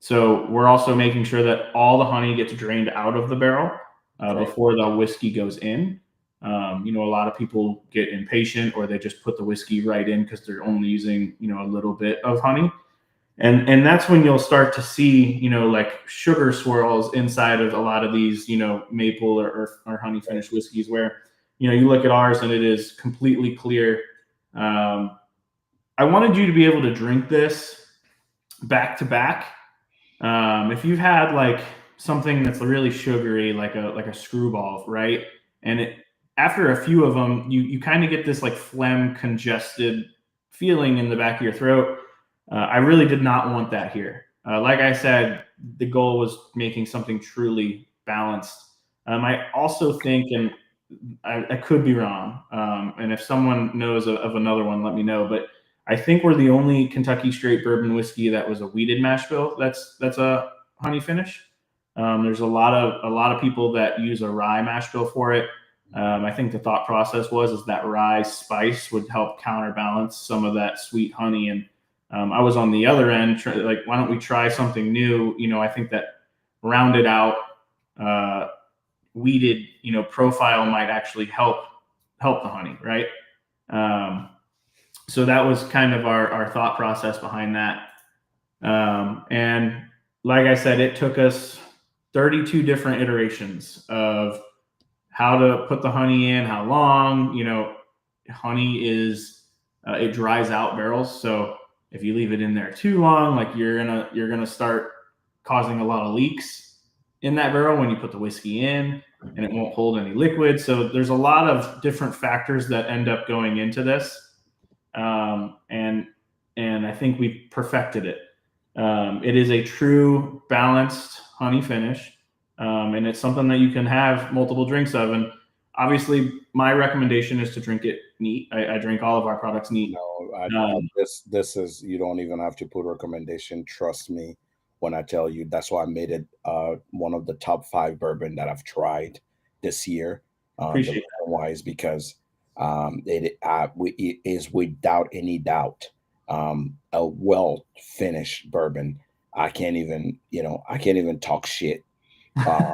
Speaker 2: So we're also making sure that all the honey gets drained out of the barrel before the whiskey goes in. A lot of people get impatient or they just put the whiskey right in because they're only using, a little bit of honey. And that's when you'll start to see, like sugar swirls inside of a lot of these, maple or honey finished whiskeys where, you look at ours and it is completely clear. I wanted you to be able to drink this back to back. If you've had like something that's really sugary, like a screwball, right? And after a few of them, you kind of get this like phlegm congested feeling in the back of your throat. I really did not want that here. Like I said, the goal was making something truly balanced. I also think, and I could be wrong, and if someone knows of another one, let me know. But I think we're the only Kentucky straight bourbon whiskey that was a wheated mash bill. That's a honey finish. There's a lot of people that use a rye mash bill for it. I think the thought process is that rye spice would help counterbalance some of that sweet honey. And I was on the other end, like, why don't we try something new? I think that rounded out wheated, profile might actually help the honey, right? So that was kind of our thought process behind that. And like I said, it took us 32 different iterations of how to put the honey in, how long. Honey is it dries out barrels, so if you leave it in there too long, like you're gonna start causing a lot of leaks in that barrel when you put the whiskey in, and it won't hold any liquid. So there's a lot of different factors that end up going into this, and I think we perfected it. It is a true balanced honey finish, and it's something that you can have multiple drinks of. And obviously, my recommendation is to drink it neat. I drink all of our products neat.
Speaker 1: No, this is, you don't even have to put recommendation. Trust me when I tell you. That's why I made it one of the top 5 bourbon that I've tried this year.
Speaker 2: Appreciate
Speaker 1: the reason why is because it is without any doubt a well finished bourbon. I can't even talk shit. I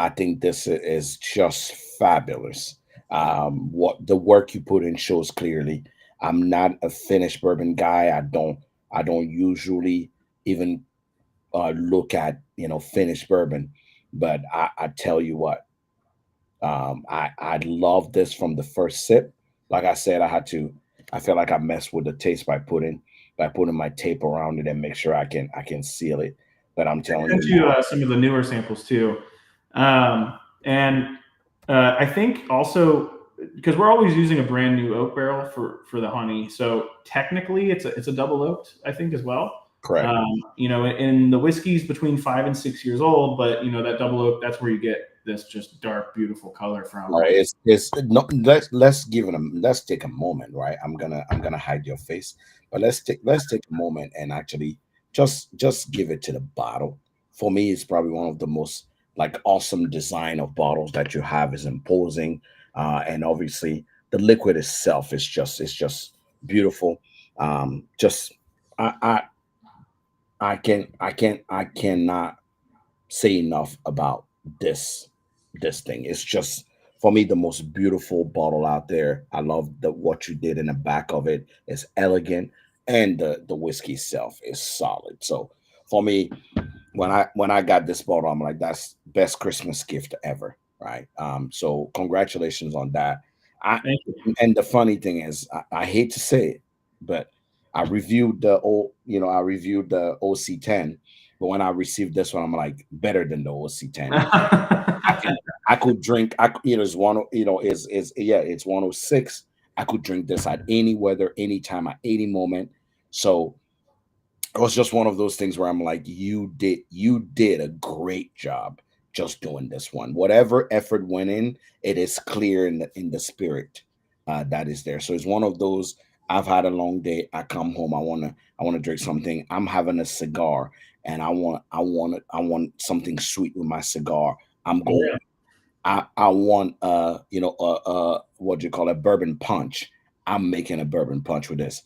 Speaker 1: think this is just fabulous. What the work you put in shows clearly. I'm not a finished bourbon guy. I don't usually even look at finished bourbon, but I tell you what, I love this from the first sip. Like I said, I feel like I messed with the taste by putting my tape around it and make sure I can seal it. But I'm telling
Speaker 2: sent
Speaker 1: you
Speaker 2: you
Speaker 1: now,
Speaker 2: some of the newer samples too, and I think also because we're always using a brand new oak barrel for the honey. So technically, it's a double oaked, I think, as well.
Speaker 1: Correct.
Speaker 2: And the whiskey's between 5 and 6 years old, but that double oak, that's where you get this just dark, beautiful color from.
Speaker 1: Right. It's no, let's give it a let's take a moment, right? I'm gonna hide your face, but let's take a moment and actually just give it to the bottle. For me, it's probably one of the most like awesome design of bottles that you have is imposing, and obviously the liquid itself is just beautiful. Just I I I cannot say enough about this thing. It's just for me the most beautiful bottle out there. I love the what you did in the back of it. It's elegant, and the whiskey itself is solid. So for me, when I got this bottle, I'm like, that's best Christmas gift ever, right? So congratulations on that. I
Speaker 2: Thank you.
Speaker 1: and the funny thing is, I hate to say it, but I reviewed the OC10, but when I received this one, I'm like, better than the OC10. I can I could drink. It's one. Is yeah, it's 106. I could drink this at any weather, anytime, at any moment. So it was just one of those things where I'm like, you did a great job just doing this one. Whatever effort went in, it is clear in the spirit that is there. So it's one of those. I've had a long day. I come home. I wanna drink something. I'm having a cigar, and I want something sweet with my cigar. I'm going.
Speaker 2: Yeah.
Speaker 1: I want what do you call it, bourbon punch. I'm making a bourbon punch with this.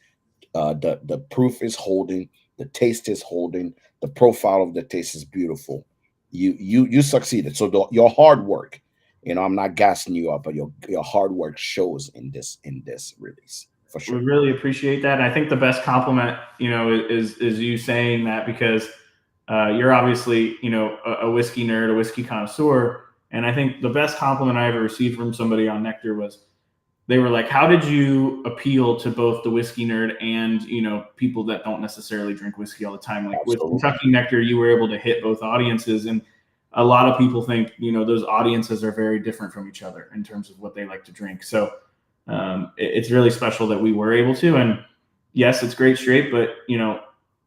Speaker 1: The proof is holding, the taste is holding, the profile of the taste is beautiful. You succeeded. So your hard work, I'm not gassing you up, but your hard work shows in this release for
Speaker 2: We
Speaker 1: sure.
Speaker 2: really appreciate that. And I think the best compliment, is you saying that because you're obviously, a whiskey nerd, a whiskey connoisseur. And I think the best compliment I ever received from somebody on Nectar was they were like, "How did you appeal to both the whiskey nerd and people that don't necessarily drink whiskey all the time? Like with
Speaker 1: Absolutely.
Speaker 2: Kentucky Nectar, you were able to hit both audiences, and a lot of people think those audiences are very different from each other in terms of what they like to drink. So it's really special that we were able to. And yes, it's great straight, but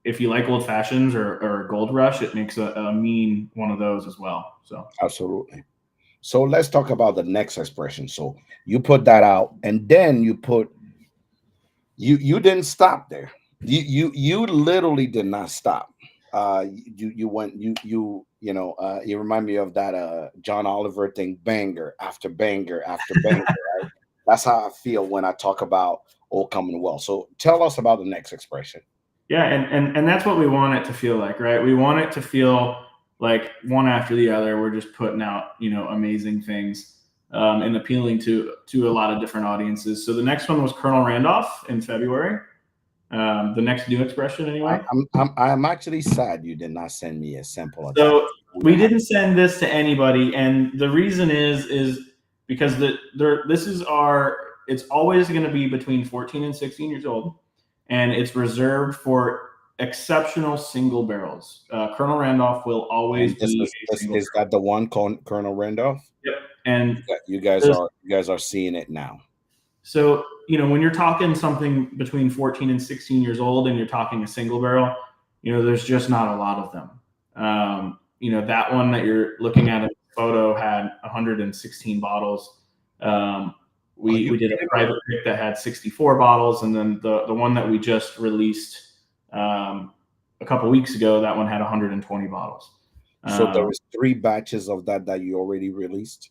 Speaker 2: if you like old fashions or Gold Rush, it makes a mean one of those as well. So
Speaker 1: Absolutely. So let's talk about the next expression. So you put that out, and then you didn't stop there. You literally did not stop. You went you remind me of that John Oliver thing, banger after banger after banger, right? That's how I feel when I talk about Old Commonwealth. So tell us about the next expression.
Speaker 2: yeah, and that's what we want it to feel like, right? We want it to feel like one after the other. We're just putting out amazing things, and appealing to a lot of different audiences. So the next one was Colonel Randolph in February. The next new expression, anyway.
Speaker 1: I'm actually sad you did not send me a sample of that.
Speaker 2: So
Speaker 1: We would
Speaker 2: we
Speaker 1: have.
Speaker 2: didn't send this to anybody, and the reason is because this is our. It's always going to be between 14 and 16 years old, and it's reserved for exceptional single barrels. Colonel Randolph will always
Speaker 1: And this
Speaker 2: be
Speaker 1: is
Speaker 2: a
Speaker 1: this
Speaker 2: single
Speaker 1: is
Speaker 2: barrel.
Speaker 1: that the one Colonel Randolph?
Speaker 2: Yep. And
Speaker 1: You guys
Speaker 2: there's
Speaker 1: are you guys are seeing it now.
Speaker 2: So, when you're talking something between 14 and 16 years old and you're talking a single barrel, there's just not a lot of them. That one that you're looking at in the photo had 116 bottles. Um,
Speaker 1: Are
Speaker 2: we,
Speaker 1: you
Speaker 2: we did a
Speaker 1: kidding me?
Speaker 2: private pick that had 64 bottles. And then the one that we just released a couple weeks ago, that one had 120 bottles.
Speaker 1: So there
Speaker 2: Um,
Speaker 1: is three batches of that you already released.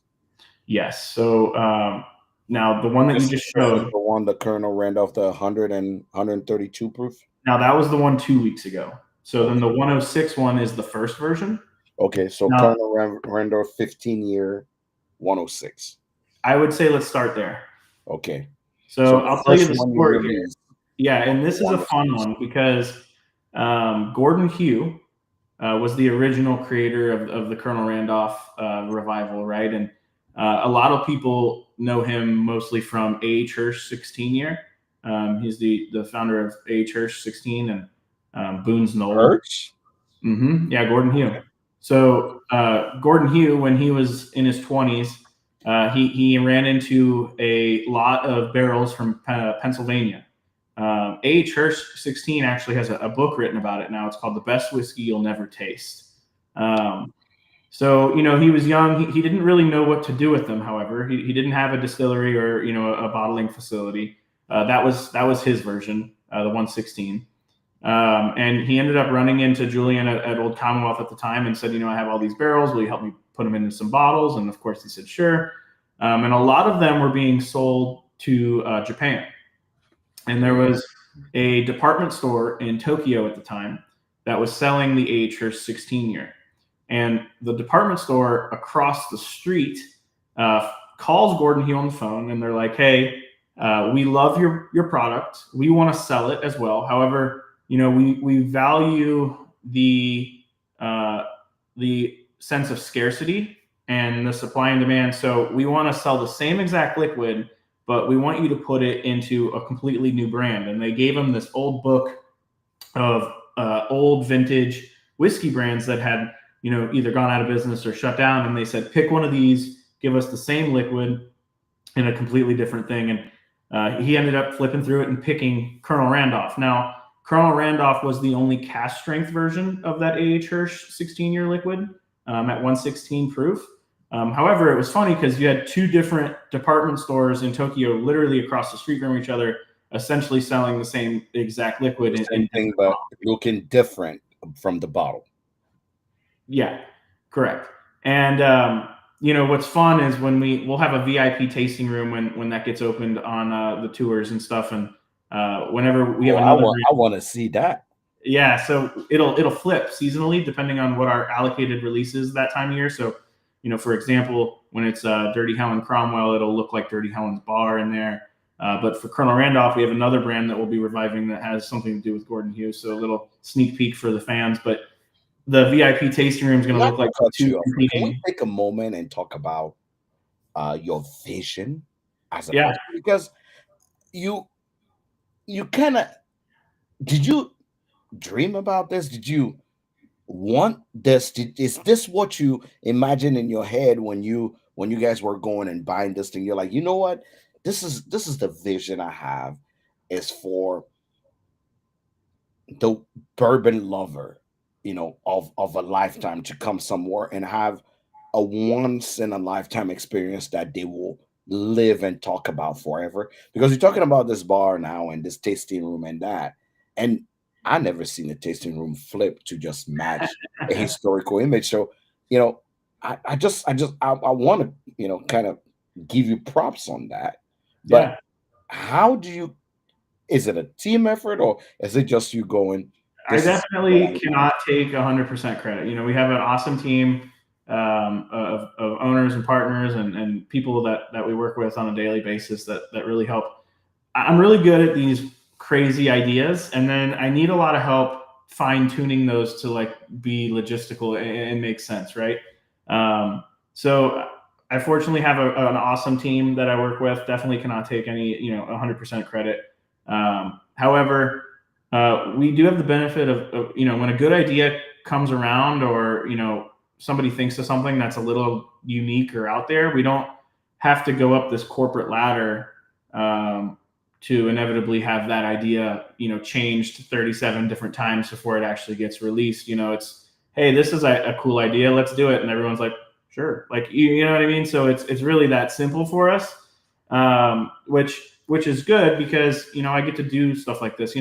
Speaker 2: yes. So now the one that you just
Speaker 1: This is
Speaker 2: showed.
Speaker 1: the one, the Colonel Randolph, the 132 proof.
Speaker 2: Now that was the one 2 weeks ago. So then
Speaker 1: Okay.
Speaker 2: the 106 one is the first version.
Speaker 1: Okay. So
Speaker 2: Now
Speaker 1: Colonel Randolph 15-year 106.
Speaker 2: I would say let's start there.
Speaker 1: Okay. So
Speaker 2: So
Speaker 1: the
Speaker 2: I'll tell you
Speaker 1: first
Speaker 2: the
Speaker 1: one you
Speaker 2: story here.
Speaker 1: released,
Speaker 2: Yeah, and
Speaker 1: the
Speaker 2: this is a fun
Speaker 1: 106.
Speaker 2: one because Gordon Hugh was the original creator of the Colonel Randolph revival, right? And a lot of people know him mostly from A. Church 16 year. He's the founder of A. Church 16 and Boone's Knoll.
Speaker 1: Hertz?
Speaker 2: Yeah, Gordon Hugh.
Speaker 1: Okay.
Speaker 2: So Gordon Hugh, when he was in his 20s, He ran into a lot of barrels from Pennsylvania. A. Hirsch 16 actually has a book written about it now. It's called The Best Whiskey You'll Never Taste. So, he was young. He didn't really know what to do with them. However, he didn't have a distillery or, a bottling facility. That was his version, the 116. And he ended up running into Julian at Old Commonwealth at the time and said, I have all these barrels. Will you help me put them into some bottles? And of course he said, sure. And a lot of them were being sold to Japan. And there was a department store in Tokyo at the time that was selling the A. 16 year. And the department store across the street calls Gordon Hugh on the phone, and they're like, hey, we love your product. We want to sell it as well. However, we value the sense of scarcity and the supply and demand. So we want to sell the same exact liquid, but we want you to put it into a completely new brand. And they gave him this old book of old vintage whiskey brands that had, either gone out of business or shut down. And they said, pick one of these, give us the same liquid in a completely different thing. And he ended up flipping through it and picking Colonel Randolph. Now, Colonel Randolph was the only cask strength version of that A.H. Hirsch 16-year liquid at 116 proof. However, it was funny because you had two different department stores in Tokyo, literally across the street from each other, essentially selling the same exact liquid.
Speaker 1: Same thing, but looking different from the bottle.
Speaker 2: Yeah, correct. And what's fun is when we'll have a VIP tasting room when that gets opened on the tours and stuff, and whenever we have another,
Speaker 1: I want to see that.
Speaker 2: Yeah, so it'll flip seasonally depending on what our allocated release is that time of year. So, for example, when it's Dirty Helen Cromwell, it'll look like Dirty Helen's Bar in there. But for Colonel Randolph, we have another brand that we'll be reviving that has something to do with Gordon Hughes. So a little sneak peek for the fans. But the VIP tasting room is going to look like two competing.
Speaker 1: Can we take a moment and talk about your vision as a person? Because you kind of, did you dream about this? Did you want this? Is this what you imagined in your head when you guys were going and buying this thing? You're like, you know what? This is the vision I have, is for the bourbon lover, of a lifetime to come somewhere and have a once in a lifetime experience that they will live and talk about forever. Because you're talking about this bar now and this tasting room and that, and I never seen a tasting room flip to just match a historical image. So, I want to, kind of give you props on that. But how do you? Is it a team effort, or is it just you going?
Speaker 2: I definitely cannot take 100% credit. We have an awesome team of owners and partners and people that we work with on a daily basis that really help. I'm really good at these crazy ideas, and then I need a lot of help fine tuning those to be logistical and make sense, right? So I fortunately have an awesome team that I work with. Definitely cannot take any 100% credit. However, we do have the benefit of when a good idea comes around, or somebody thinks of something that's a little unique or out there, we don't have to go up this corporate ladder to inevitably have that idea changed 37 different times before it actually gets released. It's, hey, this is a cool idea, let's do it, and everyone's like, sure, you know what I mean. So it's really that simple for us, which is good because I get to do stuff like this.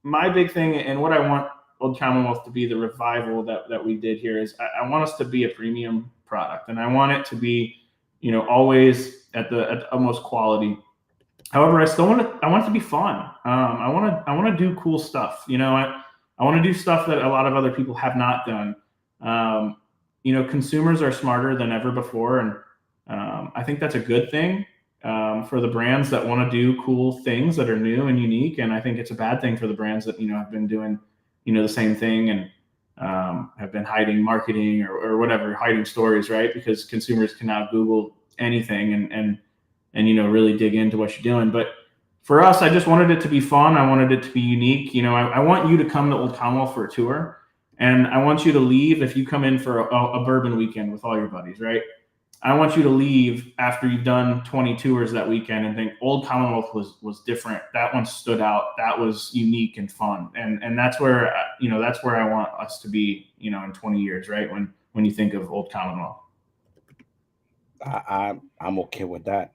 Speaker 2: My big thing, and what I want Old Commonwealth to be, the revival that we did here, is I want us to be a premium product, and I want it to be always at the utmost quality. However, I want it to be fun. I want to do cool stuff. I want to do stuff that a lot of other people have not done. Consumers are smarter than ever before, and I think that's a good thing for the brands that want to do cool things that are new and unique. And I think it's a bad thing for the brands that have been doing the same thing and have been hiding marketing or whatever, hiding stories, right? Because consumers can now Google anything and really dig into what you're doing. But for us, I just wanted it to be fun. I wanted it to be unique. I want you to come to Old Commonwealth for a tour, and I want you to leave if you come in for a bourbon weekend with all your buddies, right? I want you to leave after you've done 20 tours that weekend and think Old Commonwealth was different. That one stood out. That was unique and fun. And that's where that's where I want us to be, in 20 years, right? When you think of Old Commonwealth.
Speaker 1: I'm okay with that.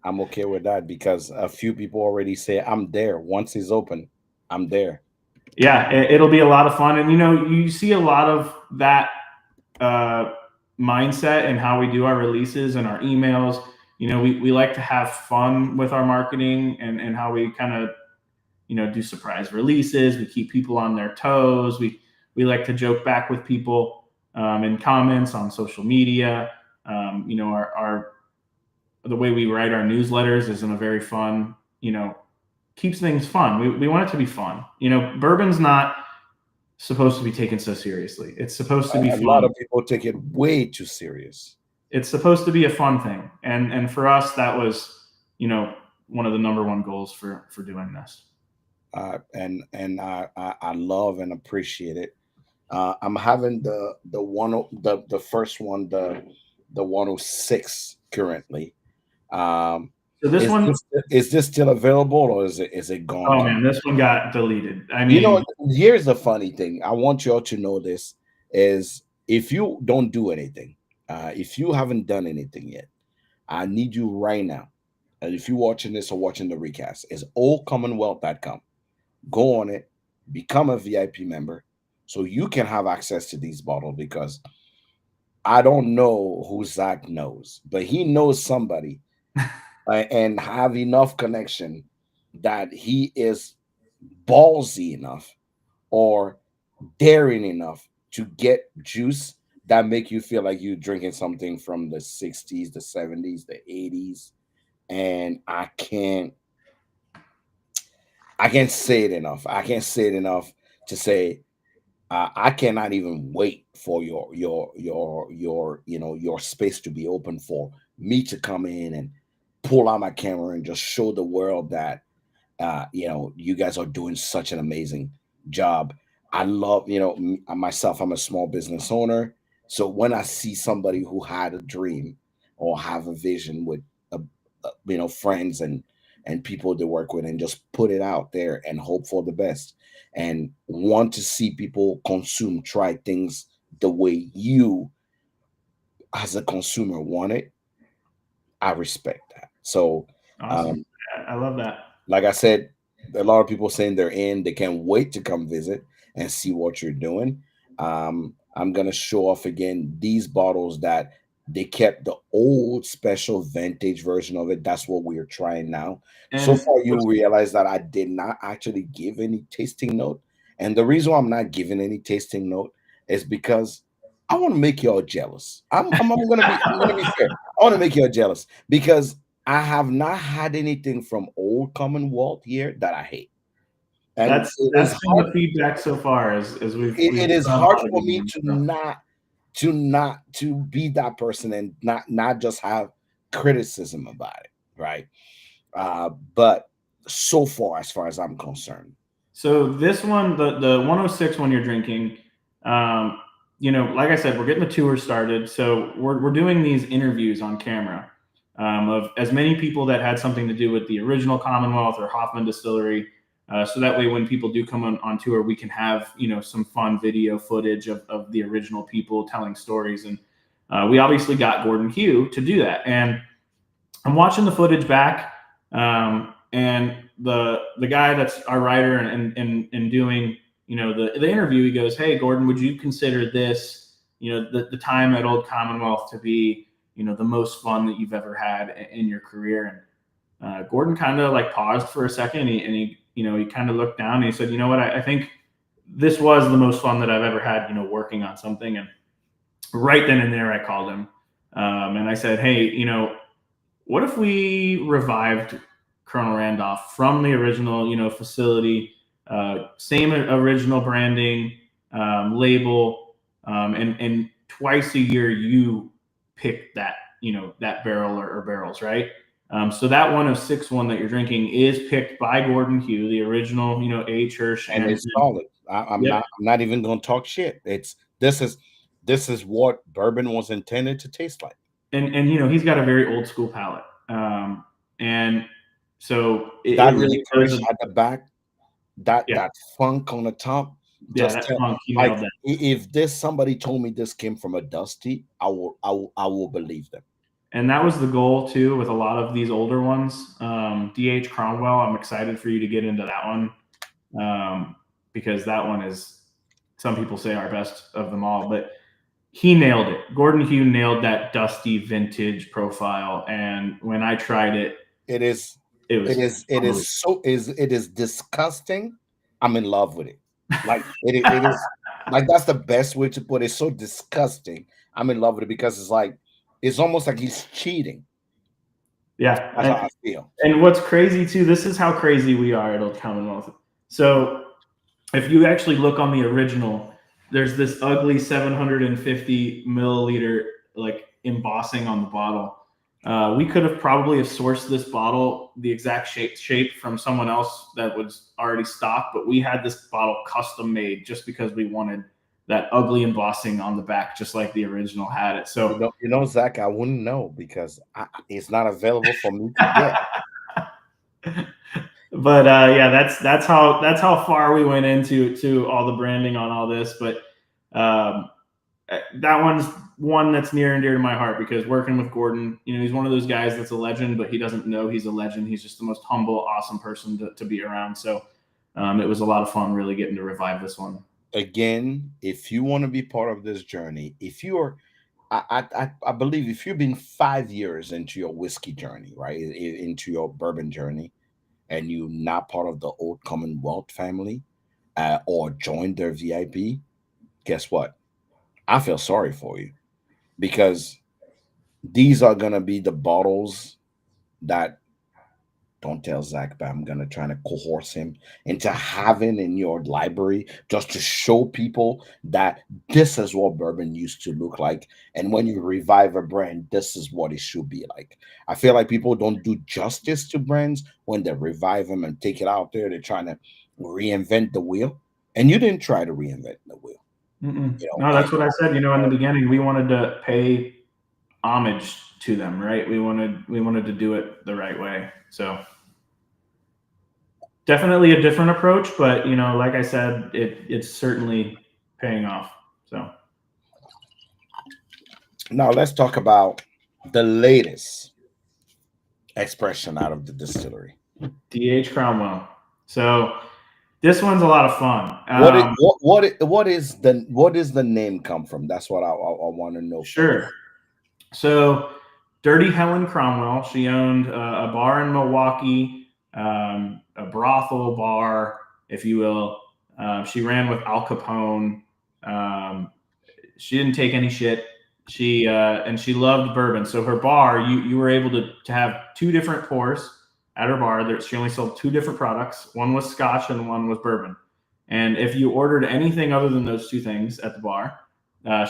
Speaker 1: I'm okay with that because a few people already say I'm there. Once it's open, I'm there.
Speaker 2: Yeah, it'll be a lot of fun. And you see a lot of that uh, mindset and how we do our releases and our emails. We like to have fun with our marketing and how we kind of do surprise releases. We keep people on their toes. We like to joke back with people in comments on social media. Our the way we write our newsletters is in a very fun, keeps things fun. We want it to be fun. Bourbon's not supposed to be taken so seriously. It's supposed to be
Speaker 1: A lot
Speaker 2: fun.
Speaker 1: of people take it way too serious.
Speaker 2: It's supposed to be a fun thing. And for us, that was, one of the number one goals for doing this.
Speaker 1: And I love and appreciate it. I'm having the first one, the 106 currently. Um,
Speaker 2: So this
Speaker 1: is
Speaker 2: one,
Speaker 1: this still available, or is it gone
Speaker 2: oh man,
Speaker 1: completely?
Speaker 2: this one got deleted. I
Speaker 1: You know,
Speaker 2: mean,
Speaker 1: here's the funny thing. I want you all to know this is if you don't do anything, if you haven't done anything yet, I need you right now. And if you're watching this or watching the recast, is oldcommonwealth.com. Go on it, become a VIP member, so you can have access to these bottles because I don't know who Zach knows, but he knows somebody and have enough connection that he is ballsy enough or daring enough to get juice that make you feel like you're drinking something from the 60s, the 70s, the 80s. And I can't say it enough. I can't say it enough to say I cannot even wait for your space to be open for me to come in and pull out my camera and just show the world that you guys are doing such an amazing job. I love, myself, I'm a small business owner. So when I see somebody who had a dream or have a vision with, friends and people they work with and just put it out there and hope for the best and want to see people consume, try things the way you as a consumer want it, I respect that. So,
Speaker 2: awesome.
Speaker 1: um,
Speaker 2: I love that.
Speaker 1: like I said, a lot of people saying they're in, they can't wait to come visit and see what you're doing. I'm gonna show off again these bottles that they kept the old special vintage version of it. That's what we're trying now. So
Speaker 2: And
Speaker 1: far, you
Speaker 2: what's
Speaker 1: realize that I did not actually give any tasting note. And the reason why I'm not giving any tasting note is because I want to make y'all jealous. I'm gonna be fair. I want to make y'all jealous because I have not had anything from Old Commonwealth here that I hate, and it is
Speaker 2: that's been
Speaker 1: hard.
Speaker 2: the feedback so far as we've
Speaker 1: It is
Speaker 2: done a
Speaker 1: hard
Speaker 2: lot of
Speaker 1: for
Speaker 2: good
Speaker 1: me
Speaker 2: ones.
Speaker 1: to
Speaker 2: So.
Speaker 1: not to be that person and not just have criticism about it, right? But so far as I'm concerned,
Speaker 2: So this one, the 106 one you're drinking, um, like I said, we're getting the tour started. So we're doing these interviews on camera of as many people that had something to do with the original Commonwealth or Hoffman Distillery. So that way, when people do come on tour, we can have some fun video footage of the original people telling stories. And we obviously got Gordon Hugh to do that. And I'm watching the footage back, and the guy that's our writer and doing the interview, he goes, "Hey, Gordon, would you consider this the time at Old Commonwealth to be the most fun that you've ever had in your career?" And Gordon kind of like paused for a second, and he kind of looked down and he said, "You know what? I think this was the most fun that I've ever had, working on something." And right then and there, I called him, and I said, "Hey, what if we revived Colonel Randolph from the original, facility, same original branding, label, and twice a year you pick that, that barrel or barrels, right? So that 106 one that you're drinking is picked by Gordon Hugh, the original, A. Church,
Speaker 1: and
Speaker 2: and
Speaker 1: it's solid. I'm
Speaker 2: yep,
Speaker 1: not even going to talk shit. This is This is what bourbon was intended to taste like.
Speaker 2: And he's got a very old school palate, and so it
Speaker 1: That
Speaker 2: really does.
Speaker 1: licorice at the back, that
Speaker 2: Yeah,
Speaker 1: that funk on the top,
Speaker 2: yeah,
Speaker 1: just
Speaker 2: that
Speaker 1: tell,
Speaker 2: funk, he
Speaker 1: like,
Speaker 2: nailed that.
Speaker 1: if this somebody told me this came from a dusty, I will believe them.
Speaker 2: And that was the goal too with a lot of these older ones. DH Cromwell, I'm excited for you to get into that one, because that one is, some people say, our best of them all. But he nailed it. Gordon Hugh nailed that dusty vintage profile, and when I tried it,
Speaker 1: It is,
Speaker 2: it
Speaker 1: it
Speaker 2: was
Speaker 1: is, it
Speaker 2: unbelievable.
Speaker 1: is so is it is disgusting. I'm in love with it. Like it is, like that's the best way to put it. It's so disgusting. I'm in love with it because it's like it's almost like he's cheating.
Speaker 2: Yeah,
Speaker 1: That's how I feel.
Speaker 2: and what's crazy too, this is how crazy we are at Old Commonwealth. So if you actually look on the original, there's this ugly 750 milliliter like embossing on the bottle. We could have probably have sourced this bottle the exact shape from someone else that was already stocked, but we had this bottle custom made just because we wanted that ugly embossing on the back, just like the original had it. So
Speaker 1: Zach, I wouldn't know because it's not available for me to get.
Speaker 2: but yeah, that's how far we went into to all the branding on all this. But um, that one's one that's near and dear to my heart because working with Gordon, he's one of those guys that's a legend, but he doesn't know he's a legend. He's just the most humble, awesome person to be around. So it was a lot of fun really getting to revive this one.
Speaker 1: Again, if you want to be part of this journey, if you're, I believe if you've been 5 years into your whiskey journey, right, into your bourbon journey, and you're not part of the Old Commonwealth family, or joined their VIP, guess what? I feel sorry for you because these are gonna be the bottles that, don't tell Zach, but I'm gonna try to coerce him into having in your library just to show people that this is what bourbon used to look like. And when you revive a brand, this is what it should be like. I feel like people don't do justice to brands when they revive them and take it out there. They're trying to reinvent the wheel. And you didn't try to reinvent the wheel,
Speaker 2: No,
Speaker 1: and
Speaker 2: that's what I said. In the beginning, we wanted to pay homage to them, right? We wanted to do it the right way. So definitely a different approach, but like I said, it's certainly paying off. So
Speaker 1: now let's talk about the latest expression out of the distillery.
Speaker 2: DH Cromwell. So this one's a lot of fun.
Speaker 1: What is the name come from? That's what I want to know
Speaker 2: Sure.
Speaker 1: first.
Speaker 2: So Dirty Helen Cromwell, she owned a bar in Milwaukee, a brothel bar, if you will. She ran with Al Capone. Um, she didn't take any shit. And she loved bourbon. So her bar, you were able to have two different pours at her bar. She only sold two different products. One was Scotch and one was bourbon. And if you ordered anything other than those two things at the bar,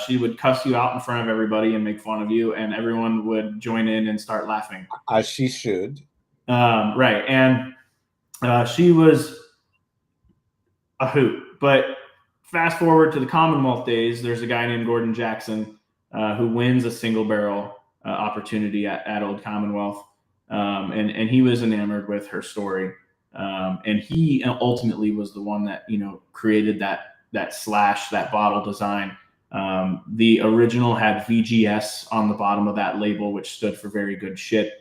Speaker 2: she would cuss you out in front of everybody and make fun of you, and everyone would join in and start laughing.
Speaker 1: As she should.
Speaker 2: Right. And she was a hoot. But fast forward to the Commonwealth days, there's a guy named Gordon Jackson who wins a single barrel opportunity at Old Commonwealth. And he was enamored with her story. And he ultimately was the one that, created that slash, that bottle design. The original had VGS on the bottom of that label, which stood for very good shit.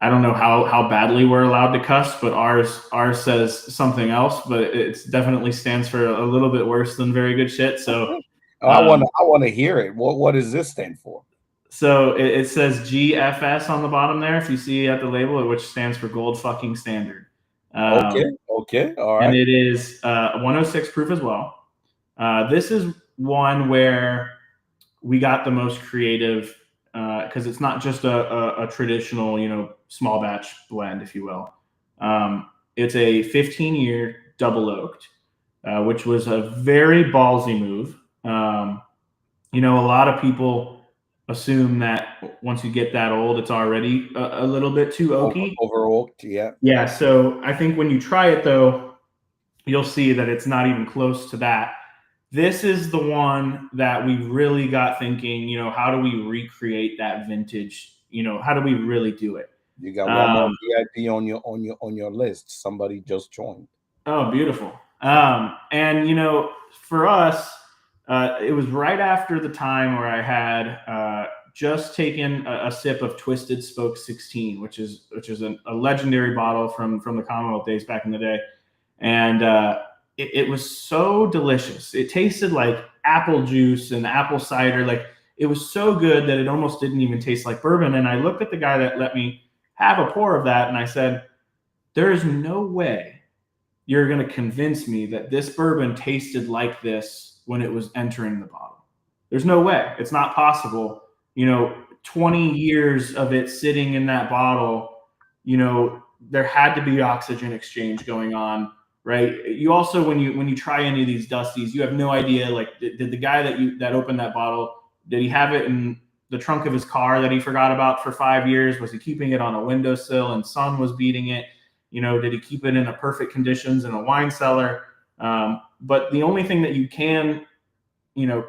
Speaker 2: I don't know how badly we're allowed to cuss, but ours says something else, but it definitely stands for a little bit worse than very good shit. So
Speaker 1: I want to hear it. What does this stand for?
Speaker 2: So it says GFS on the bottom there, if you see at the label, which stands for Gold Fucking Standard.
Speaker 1: Okay, all
Speaker 2: And
Speaker 1: right.
Speaker 2: it is 106 proof as well. This is one where we got the most creative because it's not just a traditional, small batch blend, if you will. It's a 15-year double oaked, which was a very ballsy move. A lot of people assume that once you get that old, it's already a little bit too oaky.
Speaker 1: Overoaked, yeah.
Speaker 2: Yeah. So I think when you try it, though, you'll see that it's not even close to that. This is the one that we really got thinking, how do we recreate that vintage? How do we really do it?
Speaker 1: You got one more
Speaker 2: Um,
Speaker 1: VIP on your list. Somebody just joined.
Speaker 2: oh, beautiful. And for us, it was right after the time where I had just taken a sip of Twisted Spoke 16, which is a legendary bottle from the Commonwealth days back in the day, and it was so delicious. It tasted like apple juice and apple cider. Like, it was so good that it almost didn't even taste like bourbon. And I looked at the guy that let me have a pour of that, and I said, "There is no way you're going to convince me that this bourbon tasted like this when it was entering the bottle. There's no way. It's not possible. 20 years of it sitting in that bottle, there had to be oxygen exchange going on, right? You also, when you try any of these dusties, you have no idea, like, did the guy that opened that bottle, did he have it in the trunk of his car that he forgot about for 5 years? Was he keeping it on a windowsill and sun was beating it? Did he keep it in a perfect conditions in a wine cellar? But the only thing that you can,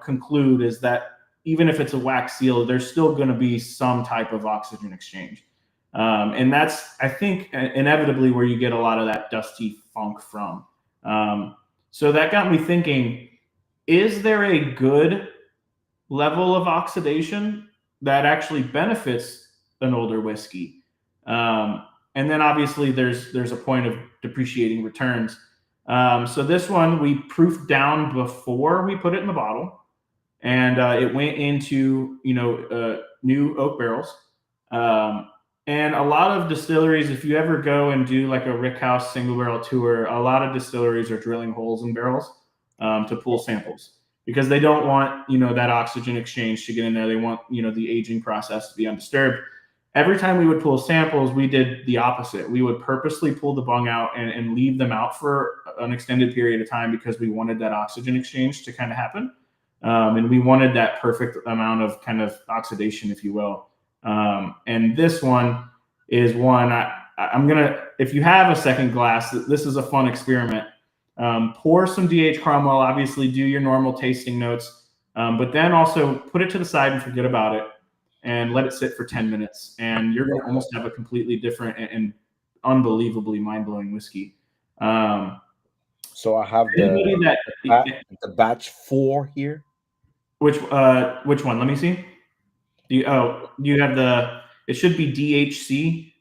Speaker 2: conclude is that even if it's a wax seal, there's still going to be some type of oxygen exchange. And that's, I think, inevitably where you get a lot of that dusty funk from. So that got me thinking, is there a good level of oxidation that actually benefits an older whiskey? And then obviously there's a point of depreciating returns. So this one we proofed down before we put it in the bottle, and it went into new oak barrels. And a lot of distilleries, if you ever go and do like a Rickhouse single barrel tour, a lot of distilleries are drilling holes in barrels to pull samples because they don't want that oxygen exchange to get in there. They want the aging process to be undisturbed. Every time we would pull samples, we did the opposite. We would purposely pull the bung out and leave them out for an extended period of time because we wanted that oxygen exchange to kind of happen. And we wanted that perfect amount of kind of oxidation, if you will. And this one is one I'm going to, if you have a second glass, this is a fun experiment. Pour some DH Cromwell, obviously do your normal tasting notes, but then also put it to the side and forget about it and let it sit for 10 minutes. And you're going to almost have a completely different and unbelievably mind-blowing whiskey.
Speaker 1: So I have the batch 4 here.
Speaker 2: Which one? Let me see. Do you have it should be DHC.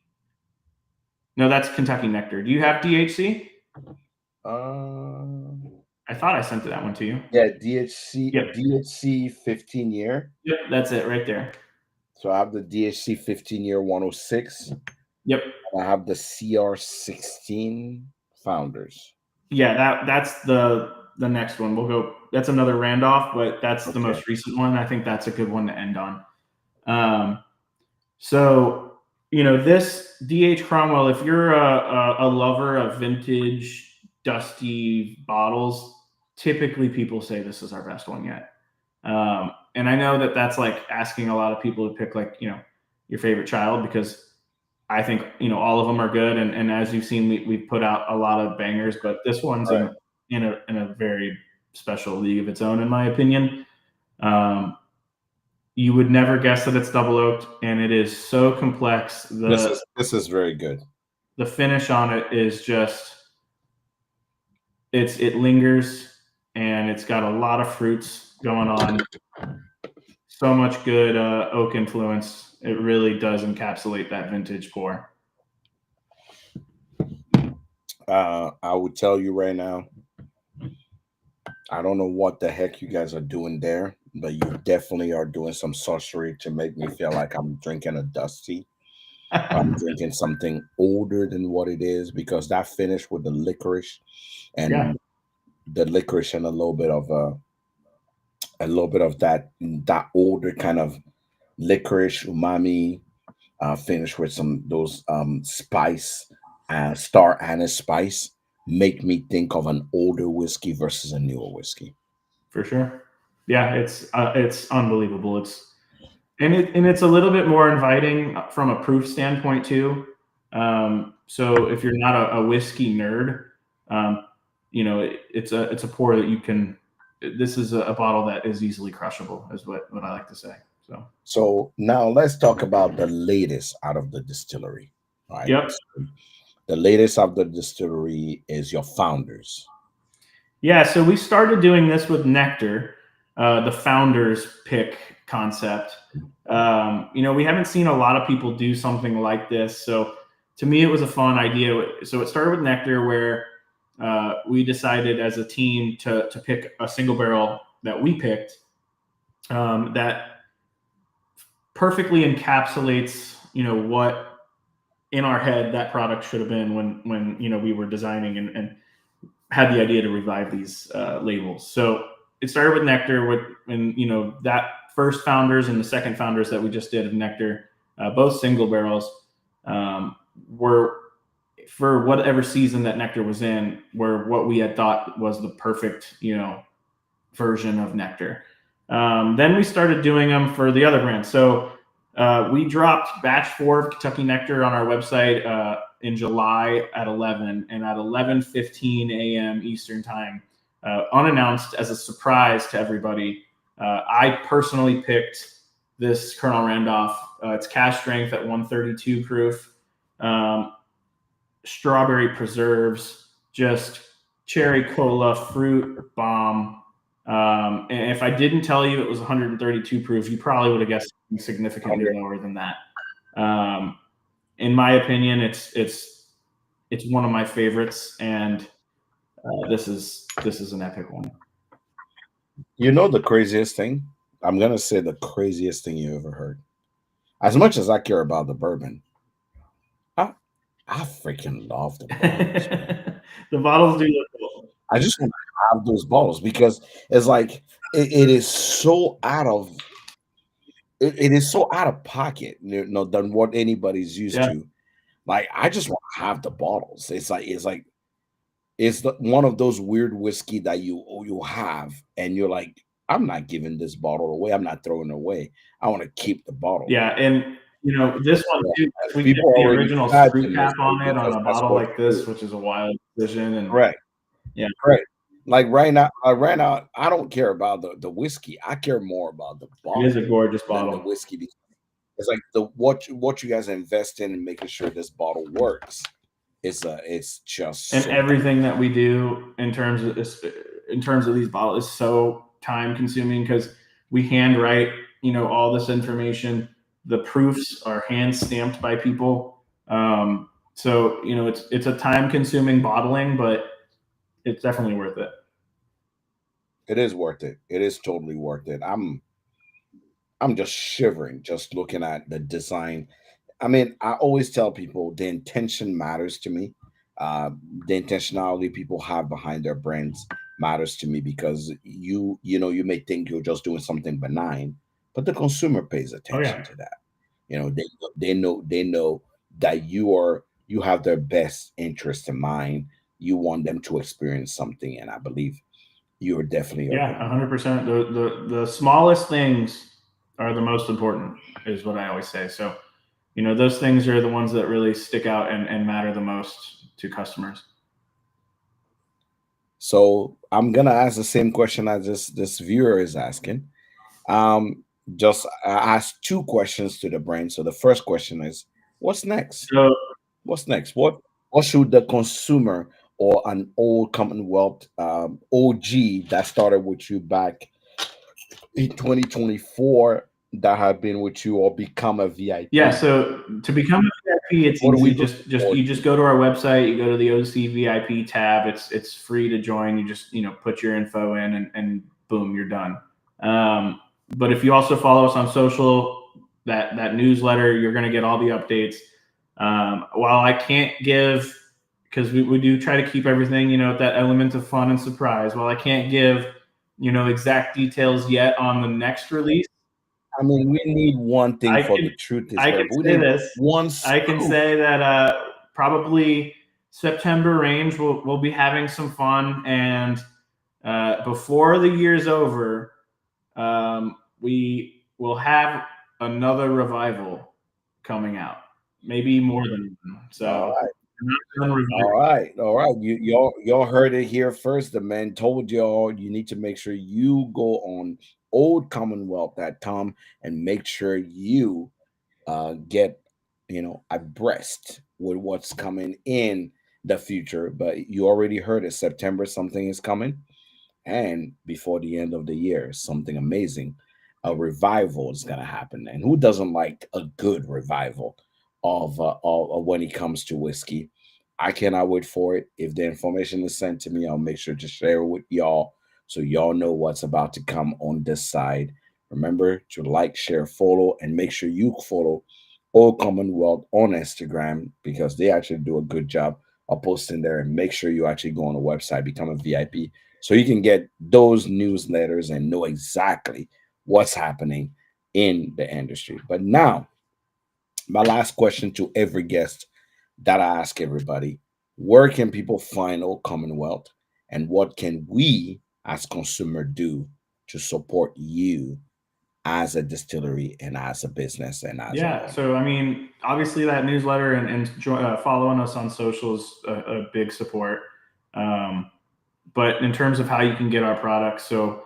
Speaker 2: No, that's Kentucky Nectar. Do you have DHC? I thought I sent that one to you.
Speaker 1: Yeah, DHC.
Speaker 2: Yep.
Speaker 1: DHC 15 year.
Speaker 2: Yep, that's it right there.
Speaker 1: So I have the DHC 15 year 106.
Speaker 2: Yep.
Speaker 1: And I have the CR 16 Founders.
Speaker 2: Yeah, that's the next one. We'll go. That's another Randolph, but that's the most recent one. I think that's a good one to end on. So this DH Cromwell, if you're a lover of vintage dusty bottles, typically people say this is our best one yet. And I know that that's like asking a lot of people to pick like your favorite child, because I think all of them are good, and as you've seen, we've put out a lot of bangers, but this one's in a very special league of its own, in my opinion. You would never guess that it's double oaked, and it is so complex.
Speaker 1: This is very good.
Speaker 2: The finish on it is just it lingers, and it's got a lot of fruits going on. So much good oak influence. It really does encapsulate that vintage pour.
Speaker 1: I would tell you right now, I don't know what the heck you guys are doing there, but you definitely are doing some sorcery to make me feel like I'm drinking a dusty. I'm drinking something older than what it is, because that finish with the licorice and the licorice and a little bit of that older kind of licorice umami finish with those spice, star anise spice, make me think of an older whiskey versus a newer whiskey.
Speaker 2: For sure. Yeah, it's unbelievable. It's a little bit more inviting from a proof standpoint too. So if you're not a whiskey nerd, it's a pour that you can this is a bottle that is easily crushable, is what I like to say. So,
Speaker 1: So now let's talk about the latest out of the distillery, right?
Speaker 2: yep.
Speaker 1: So the latest of the distillery is your founders.
Speaker 2: Yeah, so we started doing this with Nectar, the founders pick concept. We haven't seen a lot of people do something like this. So to me, it was a fun idea. So it started with Nectar, where we decided as a team to pick a single barrel that we picked, that perfectly encapsulates, what in our head that product should have been when we were designing and had the idea to revive these labels. So it started with Nectar, when that first founders and the second founders that we just did of Nectar, both single barrels, were, for whatever season that Nectar was in, were what we had thought was the perfect version of Nectar. Then we started doing them for the other brands. So we dropped batch 4 of Kentucky Nectar on our website in July at 11, and at 11:15 a.m. Eastern time, unannounced, as a surprise to everybody, I personally picked this Colonel Randolph. It's cask strength at 132 proof. Um, Strawberry preserves, just cherry cola, fruit bomb. And if I didn't tell you it was 132 proof, you probably would have guessed significantly lower than that. Um, in my opinion, it's one of my favorites, and this is an epic one.
Speaker 1: You know the craziest thing? I'm gonna say the craziest thing you ever heard. As much as I care about the bourbon, I I freaking love the bottles, man.
Speaker 2: The bottles do look cool.
Speaker 1: I just want to have those bottles because it's like it is so out of it is so out of pocket, than what anybody's used
Speaker 2: Yeah,
Speaker 1: to. Like I just want to have the bottles. It's like one of those weird whiskey that you have, and you're like, I'm not giving this bottle away. I'm not throwing it away. I want to keep the bottle.
Speaker 2: yeah, and this one
Speaker 1: Yeah.
Speaker 2: too, we get
Speaker 1: People
Speaker 2: the
Speaker 1: already
Speaker 2: original screw
Speaker 1: imagine this
Speaker 2: cap on it
Speaker 1: because
Speaker 2: on a
Speaker 1: that's
Speaker 2: bottle
Speaker 1: what
Speaker 2: like
Speaker 1: you do.
Speaker 2: this, which is a wild decision. And
Speaker 1: Correct.
Speaker 2: yeah,
Speaker 1: Correct. Right now, I don't care about the whiskey. I care more about the
Speaker 2: it is a
Speaker 1: bottle
Speaker 2: gorgeous
Speaker 1: than the
Speaker 2: bottle.
Speaker 1: whiskey. Because it's like what you guys invest in and making sure this bottle works. It's just
Speaker 2: And
Speaker 1: so dope.
Speaker 2: everything that we do in terms of these bottles is so time consuming, because we handwrite all this information. The proofs are hand stamped by people. So it's a time consuming bottling, but it's definitely worth it.
Speaker 1: It is worth it. It is totally worth it. I'm just shivering just looking at the design. I mean, I always tell people the intention matters to me. Uh, the intentionality people have behind their brands matters to me because you may think you're just doing something benign, but the consumer pays
Speaker 2: Oh
Speaker 1: attention
Speaker 2: yeah,
Speaker 1: to that. They know that you have their best interest in mind. You want them to experience something, and I believe you are definitely a
Speaker 2: yeah,
Speaker 1: winner.
Speaker 2: 100%. The smallest things are the most important, is what I always say. So those things are the ones that really stick out and matter the most to customers.
Speaker 1: So I'm gonna ask the same question as this viewer is asking. Um, just I asked two questions to the brain. So the first question is, what's next?
Speaker 2: So
Speaker 1: What's next? What should the consumer or an old Commonwealth OG that started with you back in 2024 that have been with you or become a
Speaker 2: yeah,
Speaker 1: VIP?
Speaker 2: so to become a VIP, it's
Speaker 1: What are we
Speaker 2: easy.
Speaker 1: looking
Speaker 2: Just
Speaker 1: forward
Speaker 2: you just
Speaker 1: to?
Speaker 2: go to our website, you go to the OC VIP tab. It's free to join. You just put your info in, and boom, you're done. Um, but if you also follow us on social, that newsletter, you're going to get all the updates. While I can't give, because we do try to keep everything with that element of fun and surprise. While I can't give exact details yet on the next release,
Speaker 1: I mean, we need one thing
Speaker 2: I
Speaker 1: for
Speaker 2: can
Speaker 1: the truth is
Speaker 2: I
Speaker 1: there,
Speaker 2: can
Speaker 1: but we
Speaker 2: say
Speaker 1: need
Speaker 2: this.
Speaker 1: one
Speaker 2: I can
Speaker 1: scoop.
Speaker 2: say that probably September range, we'll be having some fun, and before the year's over, we will have another revival coming out, maybe more than one.
Speaker 1: All
Speaker 2: So
Speaker 1: right.
Speaker 2: I'm done
Speaker 1: All
Speaker 2: reviewing.
Speaker 1: right, all right. Y'all heard it here first. The man told y'all you need to make sure you go on oldcommonwealth.com and make sure you get abreast with what's coming in the future. But you already heard it. September something is coming, and before the end of the year, something amazing. A revival is going to happen. And who doesn't like a good revival of when it comes to whiskey? I cannot wait for it. If the information is sent to me, I'll make sure to share it with y'all so y'all know what's about to come on this side. Remember to like, share, follow, and make sure you follow Old Commonwealth on Instagram because they actually do a good job of posting there. And make sure you actually go on the website, become a VIP, so you can get those newsletters and know exactly what's happening in the industry. But now, my last question to every guest that I ask everybody: where can people find Old Commonwealth, and what can we as consumer do to support you as a distillery and as a business and as an
Speaker 2: Yeah.
Speaker 1: owner?
Speaker 2: So, I mean, obviously that newsletter and following us on socials a big support. Um, but in terms of how you can get our products, so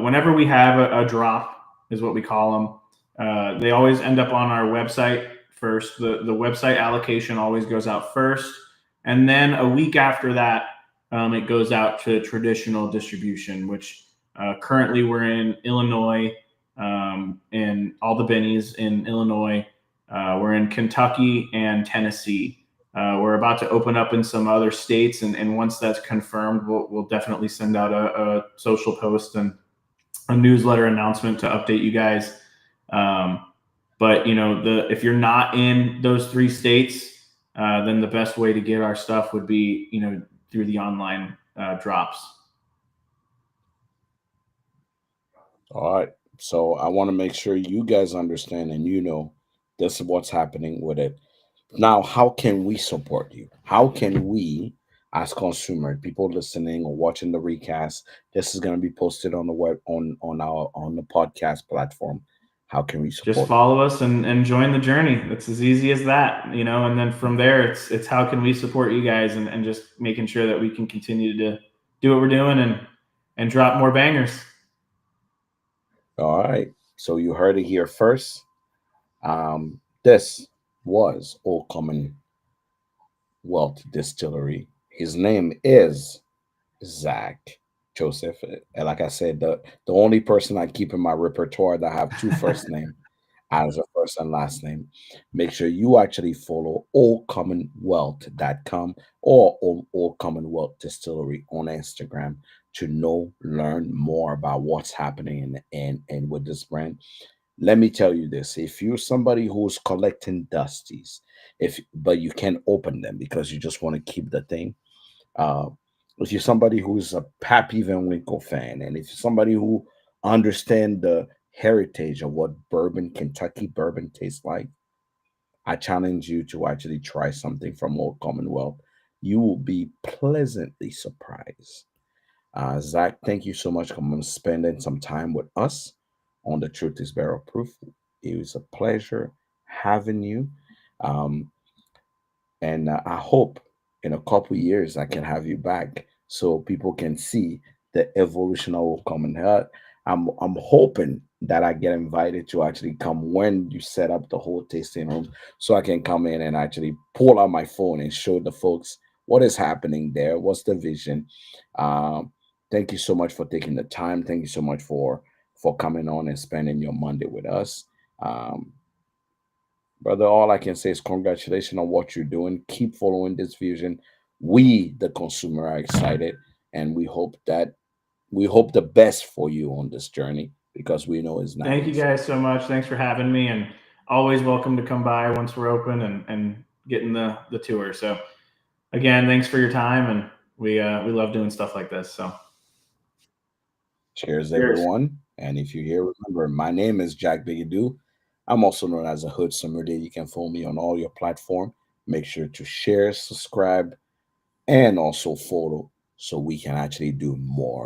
Speaker 2: whenever we have a drop, is what we call them. They always end up on our website first. The website allocation always goes out first, and then a week after that, it goes out to traditional distribution. Which currently we're in Illinois, in all the bennies in Illinois. We're in Kentucky and Tennessee. We're about to open up in some other states, and once that's confirmed, we'll definitely send out a social post and a newsletter announcement to update you guys. Um, but the if you're not in those three states, then the best way to get our stuff would be through the online drops.
Speaker 1: All right. So I want to make sure you guys understand and this is what's happening with it. Now, how can we support you? How can we, as consumer, people listening or watching the recast, this is going to be posted on the web on the podcast platform. How can we
Speaker 2: Just
Speaker 1: support you?
Speaker 2: follow us and join the journey. It's as easy as that. And then from there, it's how can we support you guys and just making sure that we can continue to do what we're doing and drop more bangers.
Speaker 1: All right. So you heard it here first. This was Old Commonwealth Distillery. His name is Zach Joseph. And like I said, the only person I keep in my repertoire that have two first name as a first and last name. Make sure you actually follow oldcommonwealth.com or Old Commonwealth Distillery on Instagram to learn more about what's happening and with this brand. Let me tell you this: if you're somebody who's collecting dusties, if but you can't open them because you just want to keep the thing, uh, if you're somebody who's a Pappy Van Winkle fan, and if you're somebody who understand the heritage of what bourbon, Kentucky bourbon tastes like, I challenge you to actually try something from Old Commonwealth. You will be pleasantly surprised. Zach, thank you so much for spending some time with us on the Truth is Barrel Proof. It was a pleasure having you. Um, and I hope in a couple years I can have you back so people can see the evolution of common health. I'm hoping that I get invited to actually come when you set up the whole tasting room so I can come in and actually pull out my phone and show the folks what is happening there, what's the vision. Um, thank you so much for taking the time. Thank you so much for coming on and spending your Monday with us. Um, Brother, all I can say is congratulations on what you're doing. Keep following this vision. We, the consumer, are excited, and we hope the best for you on this journey because we know it's not
Speaker 2: Thank you
Speaker 1: easy.
Speaker 2: guys so much. Thanks for having me, and always welcome to come by once we're open and getting the tour. So again, thanks for your time, and we love doing stuff like this. So
Speaker 1: Cheers,
Speaker 2: cheers.
Speaker 1: everyone. And if you're here, remember, my name is Jack Bigadoo. I'm also known as a Hood Sommelier. You can follow me on all your platform. Make sure to share, subscribe, and also follow so we can actually do more.